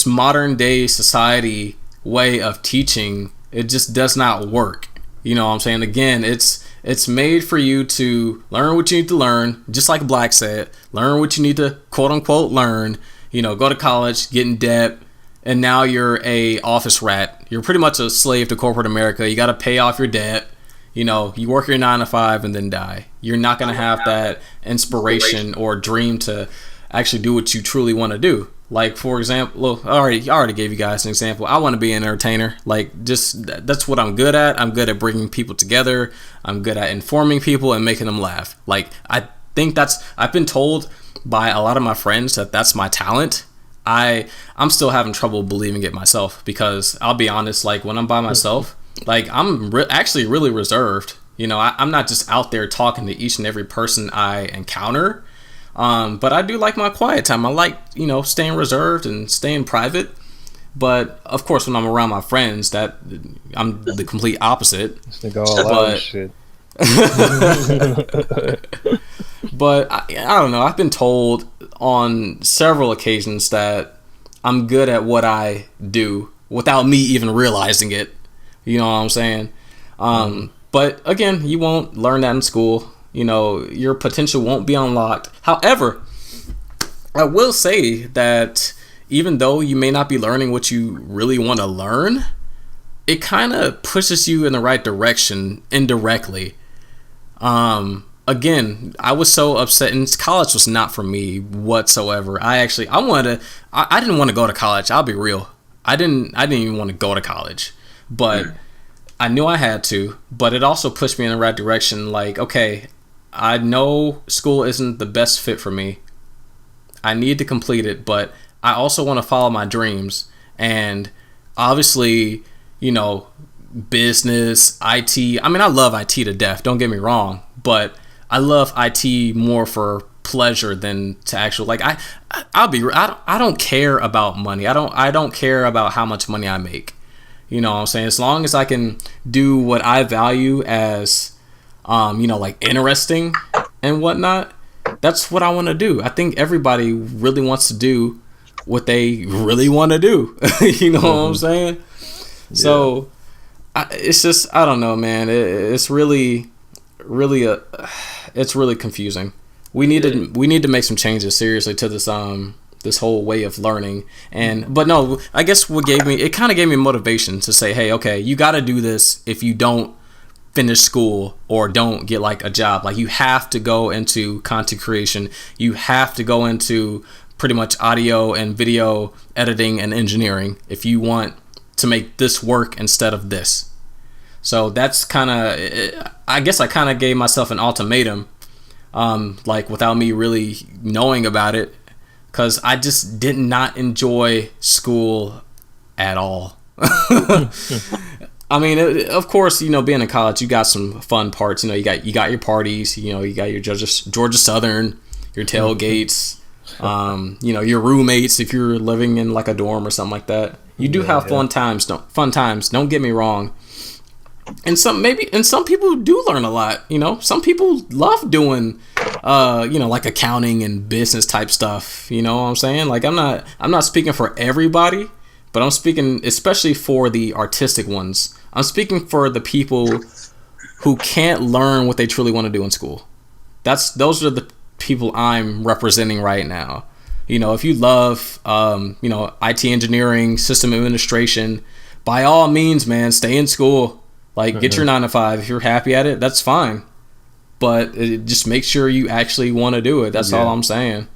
modern day society way of teaching, it just does not work. You know what I'm saying? Again, it's made for you to learn what you need to learn, just like Black said. Learn what you need to quote unquote learn. Go to college, get in debt. And now you're a office rat. You're pretty much a slave to corporate America. You got to pay off your debt. You work your 9 to 5 and then die. You're not going to have that inspiration or dream to actually do what you truly want to do. Like, for example, I already gave you guys an example. I want to be an entertainer. Like, just that's what I'm good at. I'm good at bringing people together. I'm good at informing people and making them laugh. Like, I think I've been told by a lot of my friends that that's my talent. I'm still having trouble believing it myself, because I'll be honest, like, when I'm by myself, like, I'm actually really reserved. I'm not just out there talking to each and every person I encounter, but I do like my quiet time. I like, staying reserved and staying private. But of course, when I'm around my friends, that I'm the complete opposite. This nigga all out shit. But I don't know. I've been told on several occasions that I'm good at what I do without me even realizing it. You know what I'm saying? But again, you won't learn that in school. Your potential won't be unlocked. However, I will say that even though you may not be learning what you really want to learn, it kind of pushes you in the right direction indirectly. Again, I was so upset, and college was not for me whatsoever. I didn't want to go to college. I'll be real. I didn't even want to go to college, but I knew I had to. But it also pushed me in the right direction. Like, okay, I know school isn't the best fit for me. I need to complete it, but I also want to follow my dreams. And obviously, you know, business, IT. I mean, I love IT to death. Don't get me wrong, but I love IT more for pleasure than to actual like I don't care about money. I don't care about how much money I make. You know what I'm saying? As long as I can do what I value as you know, like interesting and whatnot, that's what I want to do. I think everybody really wants to do what they really want to do. You know what I'm saying? Yeah. So it's just, I don't know, man. It's really it's really confusing. We need to make some changes seriously to this whole way of learning. But no, I guess it kind of gave me motivation to say, hey, okay, you got to do this if you don't finish school or don't get like a job. Like, you have to go into content creation. You have to go into pretty much audio and video editing and engineering if you want to make this work instead of this. So that's kind of, I guess I kind of gave myself an ultimatum, like without me really knowing about it, because I just did not enjoy school at all. I mean, of course, you know, being in college, you got some fun parts. You know, you got your parties. You know, you got your Georgia Southern, your tailgates. You know, your roommates if you're living in like a dorm or something like that. You do have fun times. Don't get me wrong. And some people do learn a lot. You know, some people love doing, you know, like accounting and business type stuff. You know what I'm saying? Like, I'm not speaking for everybody, but I'm speaking especially for the artistic ones. I'm speaking for the people who can't learn what they truly want to do in school. Those are the people I'm representing right now. You know, if you love, you know, IT engineering, system administration, by all means, man, stay in school. Like, get your 9 to 5. If you're happy at it, that's fine. But just make sure you actually want to do it. That's all I'm saying.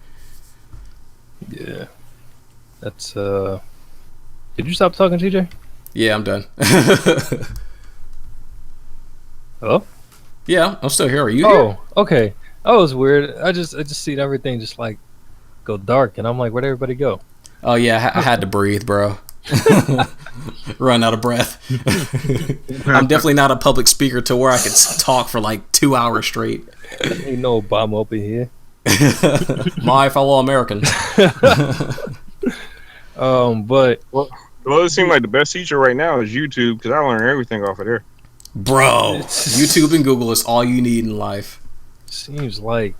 Yeah. That's, did you stop talking, TJ? Yeah, I'm done. Hello? Yeah, I'm still here. Are you here? Oh, okay. Oh, it was weird. I just seen everything just like go dark, and I'm like, where'd everybody go? Oh yeah, I had to breathe, bro. Run out of breath. I'm definitely not a public speaker to where I could talk for like 2 hours straight. Ain't no Obama up in here. My fellow Americans. But well, it seems like the best teacher right now is YouTube, because I learn everything off of there. Bro, YouTube and Google is all you need in life. Seems like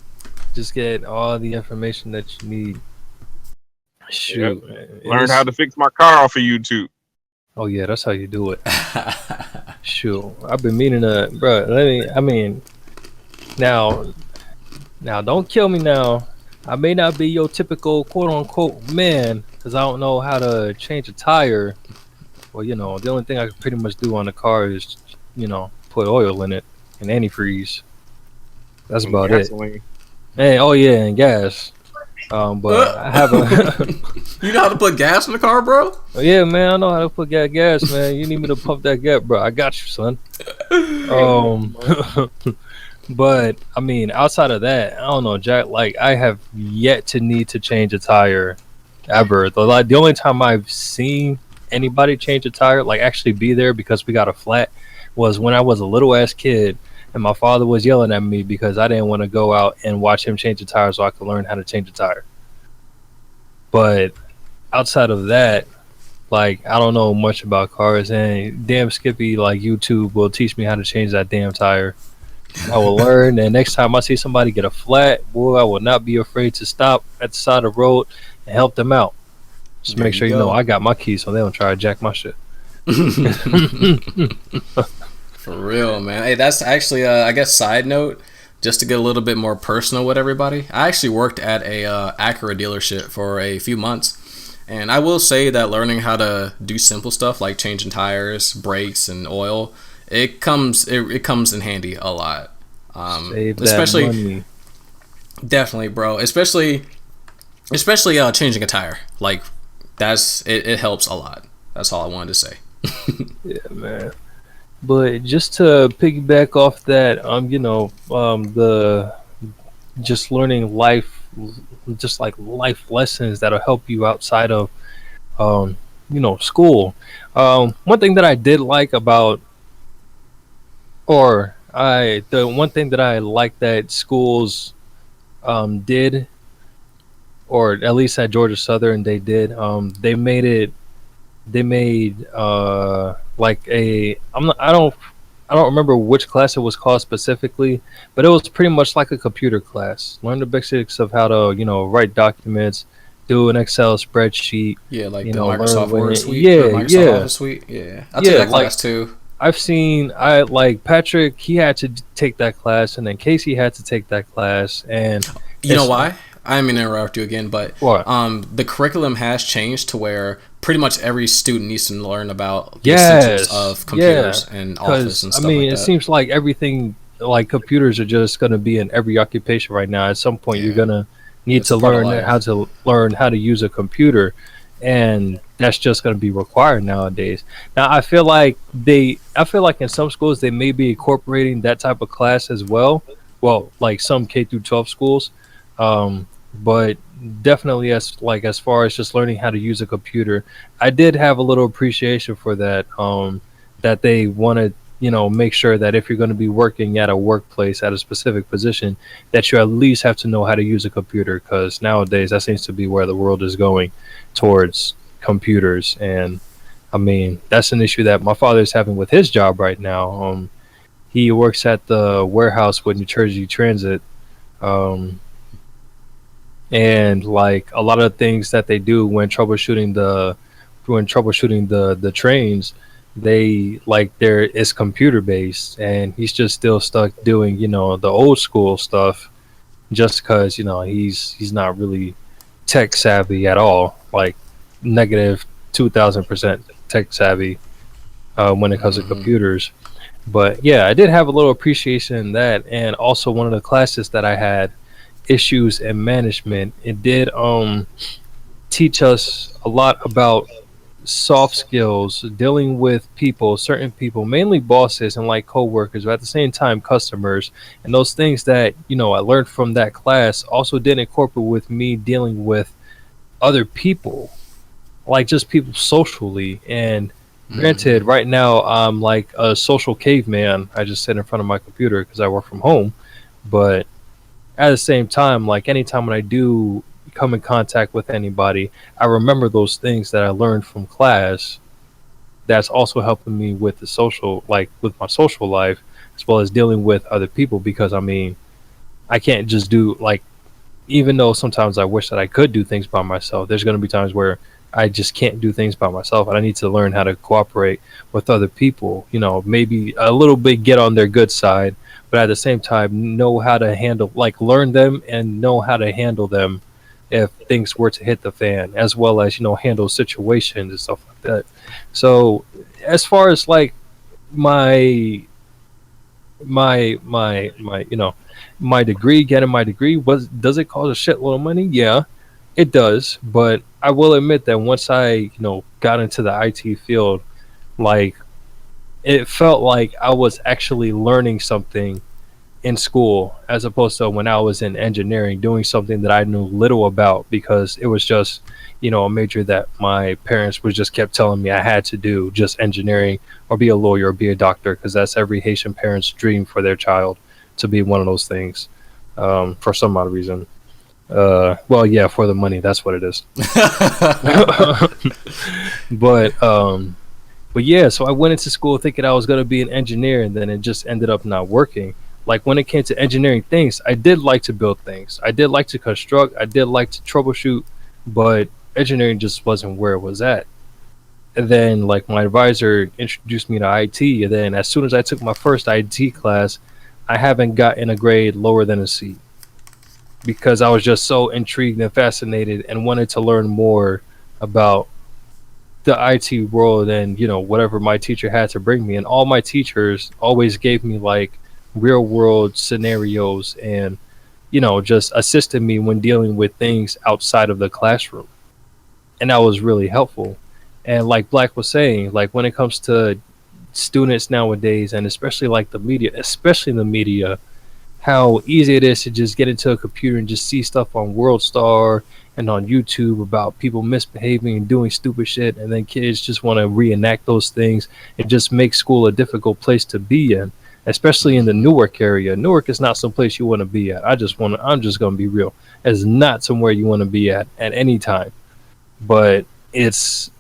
just get all the information that you need. Shoot, Learned how to fix my car off of YouTube. Oh yeah, that's how you do it. Shoot, I've been meaning to, bro. Now don't kill me now. I may not be your typical quote unquote man, because I don't know how to change a tire. Well, you know, the only thing I can pretty much do on the car is, you know, put oil in it and antifreeze. That's about gasoline. It. Hey, oh yeah, and gas. But I have a. You know how to put gas in the car, bro? Yeah, man, I know how to put gas, man. You need me to pump that gas, bro? I got you, son. But I mean, outside of that, I don't know, Jack. Like, I have yet to need to change a tire ever. The only time I've seen anybody change a tire, like actually be there because we got a flat, was when I was a little ass kid. And my father was yelling at me because I didn't want to go out and watch him change a tire so I could learn how to change a tire. But outside of that, like, I don't know much about cars. And damn Skippy, like, YouTube will teach me how to change that damn tire. I will learn. And next time I see somebody get a flat, boy, I will not be afraid to stop at the side of the road and help them out. Just make sure you know I got my keys so they don't try to jack my shit. For real, man. Hey, that's actually, I guess, side note, just to get a little bit more personal with everybody. I actually worked at a Acura dealership for a few months, and I will say that learning how to do simple stuff like changing tires, brakes, and oil, it comes in handy a lot. Save that especially money. Definitely, bro. Especially changing a tire. Like, it helps a lot. That's all I wanted to say. Yeah, man. But just to piggyback off that, you know, the just learning life just like life lessons that'll help you outside of um, school. One thing that I did like about, or the one thing that I like that schools did, or at least at Georgia Southern they did, they made like a, I don't remember which class it was called specifically, but it was pretty much like a computer class. Learn the basics of how to, write documents, do an Excel spreadsheet, Yeah, like the learn Microsoft when Word it, suite or yeah, Microsoft yeah, Office suite. Yeah, I took yeah. that Like class too. I've seen, I like Patrick. He had to take that class, and then Casey had to take that class, and You know it's why? I didn't mean to interrupt you again, but what? the curriculum has changed to where pretty much every student needs to learn about the essentials Yes, of yeah. computers and Office Because and I stuff mean, like it that. seems like everything, like computers, are just going to be in every occupation right now. At some point, you're Yeah, gonna need it's to a part of life. learn how to use a computer, and that's just going to be required nowadays. Now, I feel like in some schools they may be incorporating that type of class as well. Well, like some K through 12 schools, but definitely as far as just learning how to use a computer, I did have a little appreciation for that. That they wanted, make sure that if you're going to be working at a workplace at a specific position, that you at least have to know how to use a computer. Because nowadays that seems to be where the world is going, towards computers. And I mean, that's an issue that my father is having with his job right now. He works at the warehouse with New Jersey Transit. Um, and like a lot of things that they do when troubleshooting the trains, they like there is computer based, and he's just still stuck doing the old school stuff, just because he's not really tech savvy at all, like negative 2,000% tech savvy when it comes to Hmm. computers. But yeah, I did have a little appreciation in that, and also one of the classes that I had, issues and management. It did teach us a lot about soft skills, dealing with people, certain people, mainly bosses and like coworkers, but at the same time customers, and those things that I learned from that class also did incorporate with me dealing with other people, like just people socially. And granted, Hmm. right now I'm like a social caveman. I just sit in front of my computer because I work from home, but at the same time, like anytime when I do come in contact with anybody, I remember those things that I learned from class. That's also helping me with the social, like with my social life, as well as dealing with other people. Because I mean, I can't just do like, even though sometimes I wish that I could do things by myself, there's going to be times where I just can't do things by myself, and I need to learn how to cooperate with other people. Maybe a little bit get on their good side, but at the same time, know how to handle, like, learn them and know how to handle them if things were to hit the fan, as well as handle situations and stuff like that. So, as far as like my my my degree, getting my degree, was does it cost a shitload of money? Yeah, it does. But I will admit that once I got into the IT field, like, it felt like I was actually learning something in school, as opposed to when I was in engineering doing something that I knew little about, because it was just a major that my parents was just kept telling me I had to do, just engineering or be a lawyer or be a doctor, because that's every Haitian parent's dream for their child, to be one of those things, for some odd reason. Well, yeah, for the money, that's what it is. but yeah, so I went into school thinking I was going to be an engineer, and then it just ended up not working. Like, when it came to engineering things, I did like to build things. I did like to construct. I did like to troubleshoot, but engineering just wasn't where it was at. And then, like, my advisor introduced me to IT, and then as soon as I took my first IT class, I haven't gotten a grade lower than a C, because I was just so intrigued and fascinated and wanted to learn more about the IT world and whatever my teacher had to bring me. And all my teachers always gave me like real world scenarios, and just assisted me when dealing with things outside of the classroom, and that was really helpful. And like Black was saying, like when it comes to students nowadays, and especially like the media, especially the media, how easy it is to just get into a computer and just see stuff on World Star and on YouTube about people misbehaving and doing stupid shit, and then kids just want to reenact those things and just make school a difficult place to be in, especially in the Newark area. Newark is not some place you want to be at. I'm just gonna be real. It's not somewhere you want to be at any time. But it's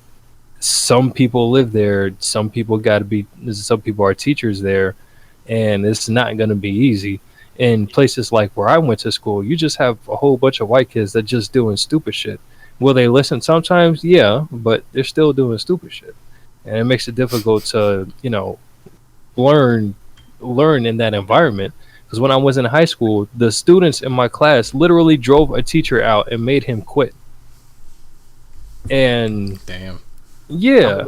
some people live there. Some people got to be. Some people are teachers there, and it's not going to be easy. In places like where I went to school, you just have a whole bunch of white kids that just doing stupid shit. Will they listen sometimes? Yeah, but they're still doing stupid shit, and it makes it difficult to learn in that environment. Because when I was in high school, the students in my class literally drove a teacher out and made him quit. And Damn. yeah,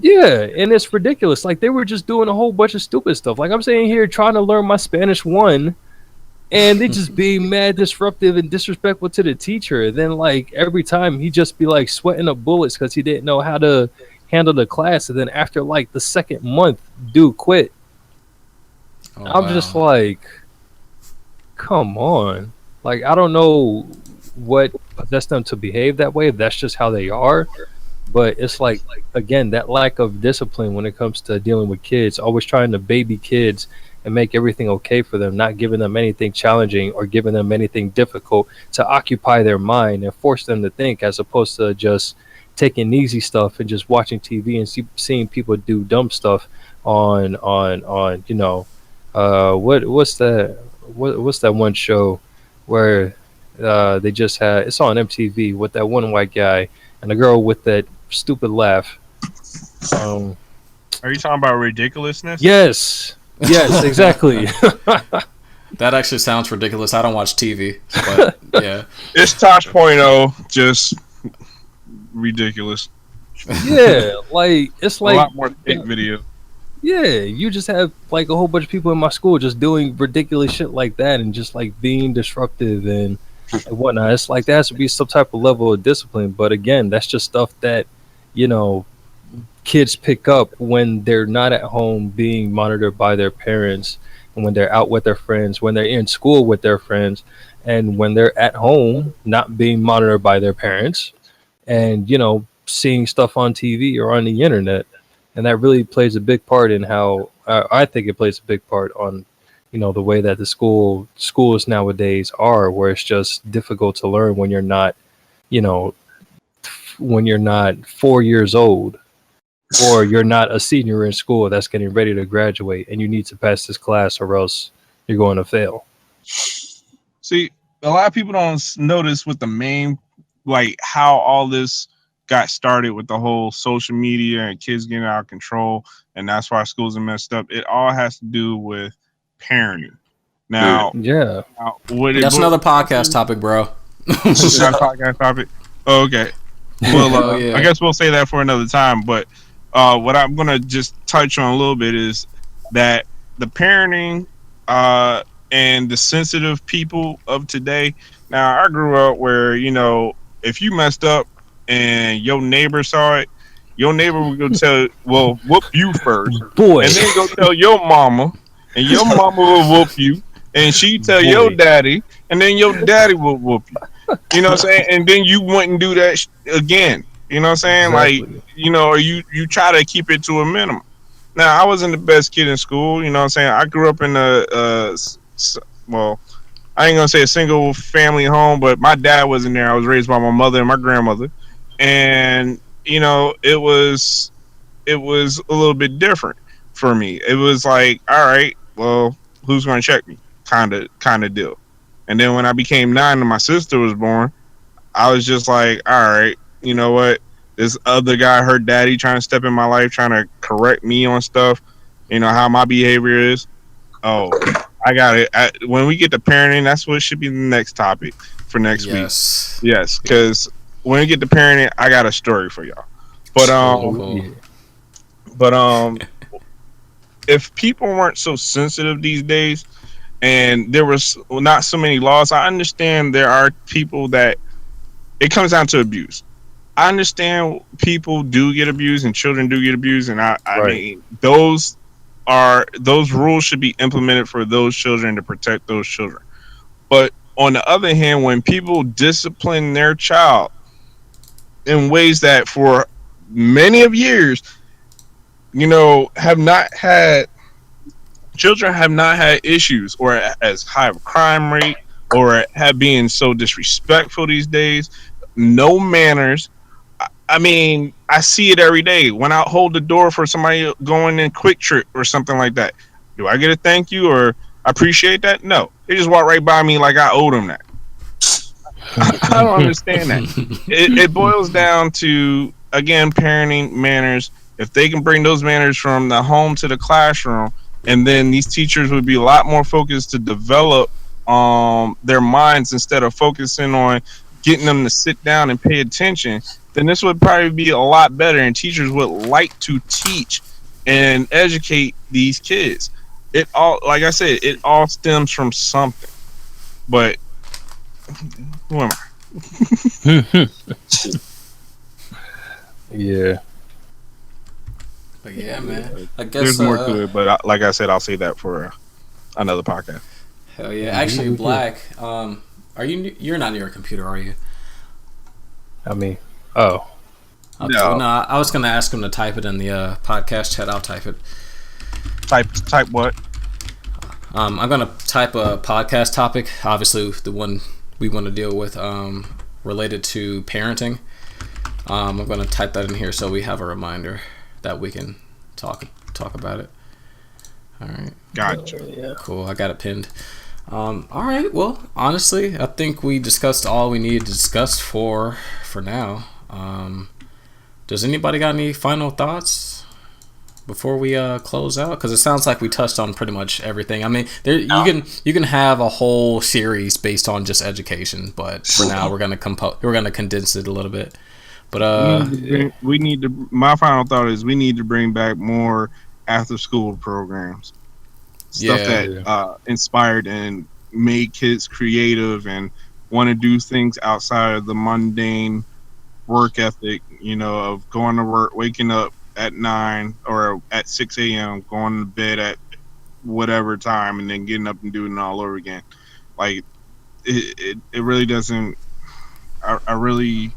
yeah, and it's ridiculous. Like they were just doing a whole bunch of stupid stuff. Like I'm sitting here trying to learn my Spanish one, and they just being mad, disruptive, and disrespectful to the teacher. Then like every time he just be like sweating up bullets because he didn't know how to handle the class. And then after like the second month, dude quit. Oh, I'm just like, come on. Like I don't know what possessed them to behave that way. If that's just how they are. But it's like, again, that lack of discipline when it comes to dealing with kids, always trying to baby kids and make everything okay for them, not giving them anything challenging or giving them anything difficult to occupy their mind and force them to think, as opposed to just taking easy stuff and just watching TV and seeing people do dumb stuff on what's that one show where they just had, it's on MTV with that one white guy and a girl with that stupid laugh. Are you talking about ridiculousness? Yes, exactly. That actually sounds ridiculous. I don't watch TV, but yeah, It's Tosh.0, just ridiculous. Yeah, like it's A like lot more fake video. yeah, you just have like a whole bunch of people in my school just doing ridiculous shit like that and just like being disruptive and whatnot. It's like there has to be some type of level of discipline. But again, that's just stuff that, you know, kids pick up when they're not at home being monitored by their parents, and when they're out with their friends, when they're in school with their friends, and when they're at home not being monitored by their parents, and seeing stuff on TV or on the internet. And that really plays a big part in how I think it plays a big part on the way that the schools nowadays are, where it's just difficult to learn when you're not you know when you're not 4 years old, or you're not a senior in school that's getting ready to graduate and you need to pass this class or else you're going to fail. See, a lot of people don't notice what the main, like how all this got started with the whole social media and kids getting out of control, and that's why schools are messed up. It all has to do with parenting. Now, Yeah. that's another podcast topic, bro. Is that a podcast topic? Oh, okay. Well, yeah. I guess we'll say that for another time. But what I'm gonna just touch on a little bit is that the parenting and the sensitive people of today. Now, I grew up where if you messed up and your neighbor saw it, your neighbor would go whoop you first, Boy. and then go tell your mama, and your mama will whoop you, and she tell your daddy, and then your daddy will whoop you. You know what I'm saying? And then you wouldn't do that again. You know what I'm saying? Exactly. Like, or you try to keep it to a minimum. Now, I wasn't the best kid in school. You know what I'm saying? I grew up in well, I ain't gonna say a single family home, but my dad wasn't there. I was raised by my mother and my grandmother, and it was a little bit different for me. It was like, all right, well, who's gonna check me? Kind of deal. And then when I became 9 and my sister was born, I was just like, all right, you know what? This other guy, her daddy, trying to step in my life, trying to correct me on stuff, how my behavior is. Oh, I got it. When we get to parenting, that's what should be the next topic for next week. Yes, because when we get to parenting, I got a story for y'all. But if people weren't so sensitive these days, and there was not so many laws, I understand there are people that it comes down to abuse. I understand people do get abused and children do get abused, and I mean those those rules should be implemented for those children to protect those children. But on the other hand, when people discipline their child in ways that for many of years, have not had children have not had issues or as high of a crime rate or have been so disrespectful these days, no manners. I mean, I see it every day when I hold the door for somebody going in Quick Trip or something like that. Do I get a thank you or appreciate that? No, they just walk right by me like I owe them that. I don't understand that. It boils down to, again, parenting manners. If they can bring those manners from the home to the classroom, and then these teachers would be a lot more focused to develop their minds instead of focusing on getting them to sit down and pay attention, then this would probably be a lot better, and teachers would like to teach and educate these kids. It all, like I said, it all stems from something. But who am I? Yeah. But yeah, man. I guess There's more to it, but like I said, I'll say that for another podcast. Hell yeah! Actually, Black, you're not near a computer, are you? I mean, oh. Okay, no. No, I was gonna ask him to type it in the podcast chat. I'll type it. Type what? I'm gonna type a podcast topic. Obviously, the one we want to deal with, related to parenting. I'm gonna type that in here so we have a reminder that we can talk about it. All right. Gotcha. Yeah. Cool. I got it pinned. All right. Well, honestly, I think we discussed all we needed to discuss for now. Does anybody got any final thoughts before we close out? Because it sounds like we touched on pretty much everything. I mean, you can have a whole series based on just education, but for now we're gonna condense it a little bit. But my final thought is we need to bring back more after school programs. Stuff that inspired and made kids creative and want to do things outside of the mundane work ethic, of going to work, waking up at 9 or at 6 a.m., going to bed at whatever time, and then getting up and doing it all over again. Like, it really doesn't. I really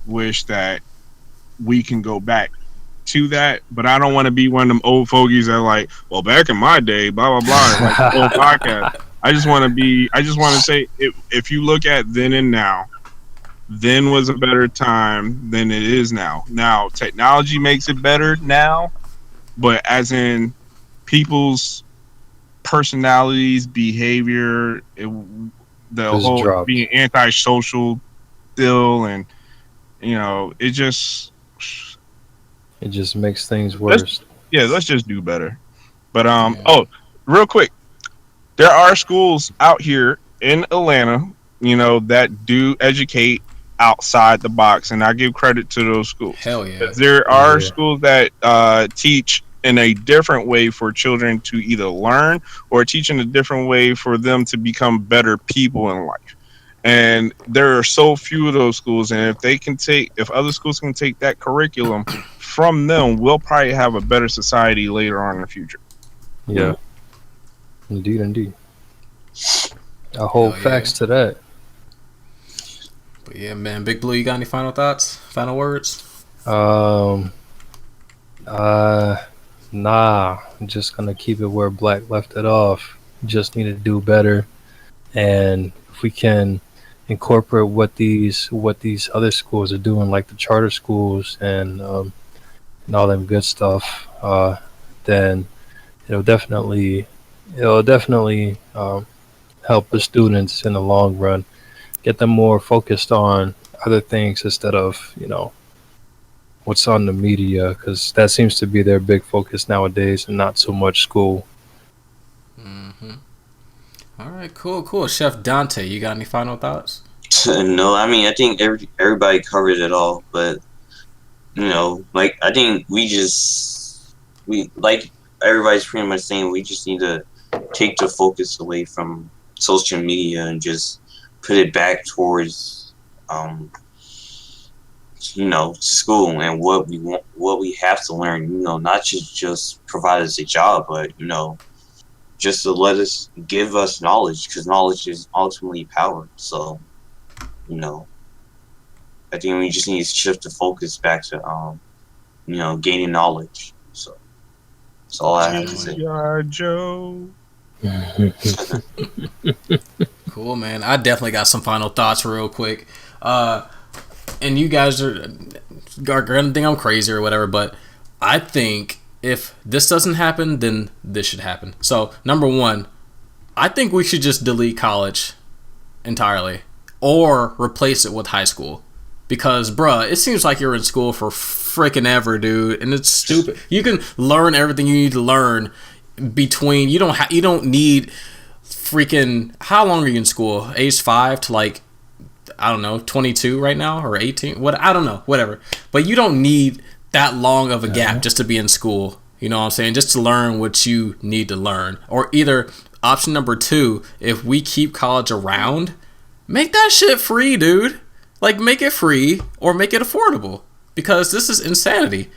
wish that we can go back to that, but I don't want to be one of them old fogies that like, well, back in my day, blah blah blah, like the old podcast. I just want to say, if you look at then and now, then was a better time than it is now. Now technology makes it better now, but as in people's personalities, behavior, the whole dropped. Being antisocial still, and it just makes things worse. Let's just do better. But real quick, there are schools out here in Atlanta, that do educate outside the box, and I give credit to those schools. Hell yeah. There are schools that teach in a different way for children to either learn or teach in a different way for them to become better people in life. And there are so few of those schools, and if other schools can take that curriculum from them, we'll probably have a better society later on in the future. Yeah. Indeed. I hold facts to that. But yeah, man, Big Blue, you got any final thoughts? Final words? Nah. I'm just gonna keep it where Black left it off. Just need to do better, and if we can incorporate what these other schools are doing, like the charter schools and all them good stuff, then it'll definitely help the students in the long run, get them more focused on other things instead of what's on the media, because that seems to be their big focus nowadays and not so much school. Mm-hmm. All right, cool. Chef Dante, you got any final thoughts? No, I mean, I think everybody covered it all, but like, I think like everybody's pretty much saying, we just need to take the focus away from social media and just put it back towards school and what we want, what we have to learn. Not just provide us a job, but just to give us knowledge, because knowledge is ultimately power. So, I think we just need to shift the focus back to gaining knowledge. So that's all I have to say. Joe. Cool, man. I definitely got some final thoughts real quick. And you guys are gonna think I'm crazy or whatever, but I think if this doesn't happen, then this should happen. So, number one, I think we should just delete college entirely or replace it with high school. Because, bruh, it seems like you're in school for freaking ever, dude, and it's stupid. You can learn everything you need to learn between. You don't need freaking. How long are you in school? Age 5 to like, I don't know, 22 right now or 18. What, I don't know, whatever. But you don't need that long of a gap just to be in school. You know what I'm saying? Just to learn what you need to learn. Or either option number 2, if we keep college around, make that shit free, dude. Like, make it free or make it affordable, because this is insanity.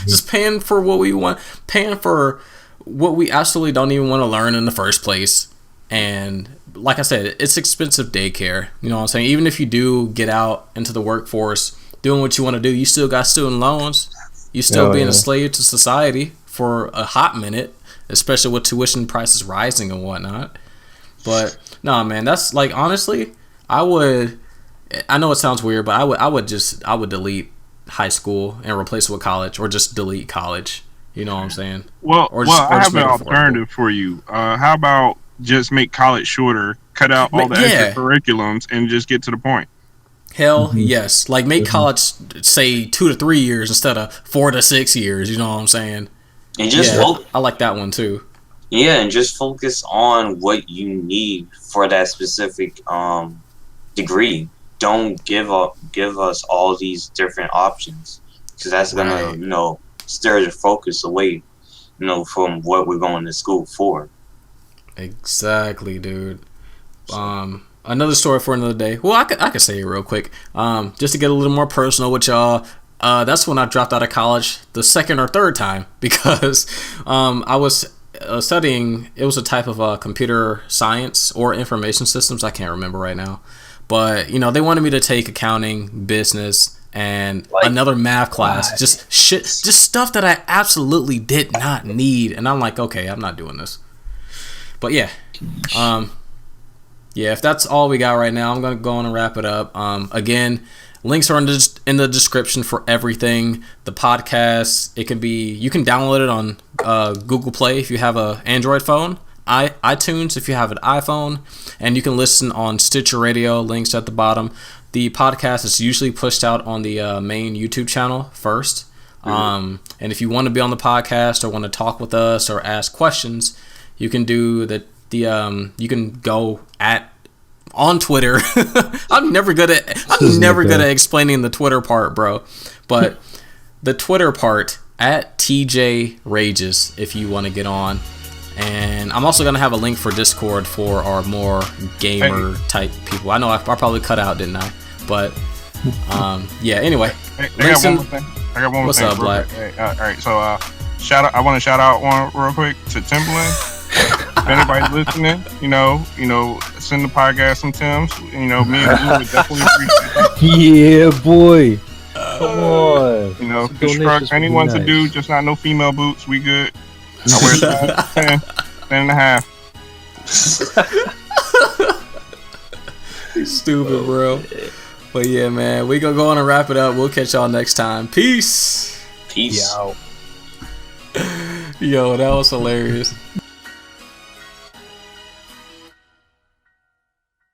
Just paying for what we want, paying for what we absolutely don't even want to learn in the first place. And like I said, it's expensive daycare. You know what I'm saying? Even if you do get out into the workforce doing what you want to do, you still got student loans. You still being a slave to society for a hot minute, especially with tuition prices rising and whatnot. But nah, man, that's like, honestly, I know it sounds weird, but I would delete high school and replace it with college, or just delete college. You know what I'm saying? Well, I have an alternative for you. How about just make college shorter, cut out all the extra curriculums, and just get to the point? Hell yes. Like, make college, say, 2 to 3 years instead of 4 to 6 years. You know what I'm saying? And just I like that one too. Yeah, and just focus on what you need for that specific degree. Don't give us all these different options, because that's gonna steer the focus away from what we're going to school for. Exactly, dude. Another story for another day. Well, I could say it real quick, just to get a little more personal with y'all. That's when I dropped out of college the second or third time, because I was studying. It was a type of computer science or information systems. I can't remember right now. But, they wanted me to take accounting, business, and another math class. Just stuff that I absolutely did not need. And I'm like, okay, I'm not doing this. But yeah. If that's all we got right now, I'm going to go on and wrap it up. Again, links are in the description for everything. The podcast, you can download it on Google Play if you have an Android phone. iTunes if you have an iPhone, and you can listen on Stitcher Radio, links at the bottom. The podcast is usually pushed out on the main YouTube channel first. And if you want to be on the podcast or want to talk with us or ask questions, you can do you can go on Twitter. I'm never good at explaining the Twitter part, bro. But the Twitter part at tjrages if you want to get on. And I'm also going to have a link for Discord for our more gamer type people. I know I probably cut out, didn't I? But, anyway. I got one more thing. What's up, Black? All right, so I want to shout out one real quick to Timbaland. If anybody's listening, send the podcast some Tims. Me and Blue would definitely appreciate that. Yeah, boy. Come on. Construct anyone to do, just not no female boots. We good. I wear size 10 and a half. Stupid, bro. But yeah, man, we gonna go on and wrap it up. We'll catch y'all next time. Peace. Peace. Yo, that was hilarious.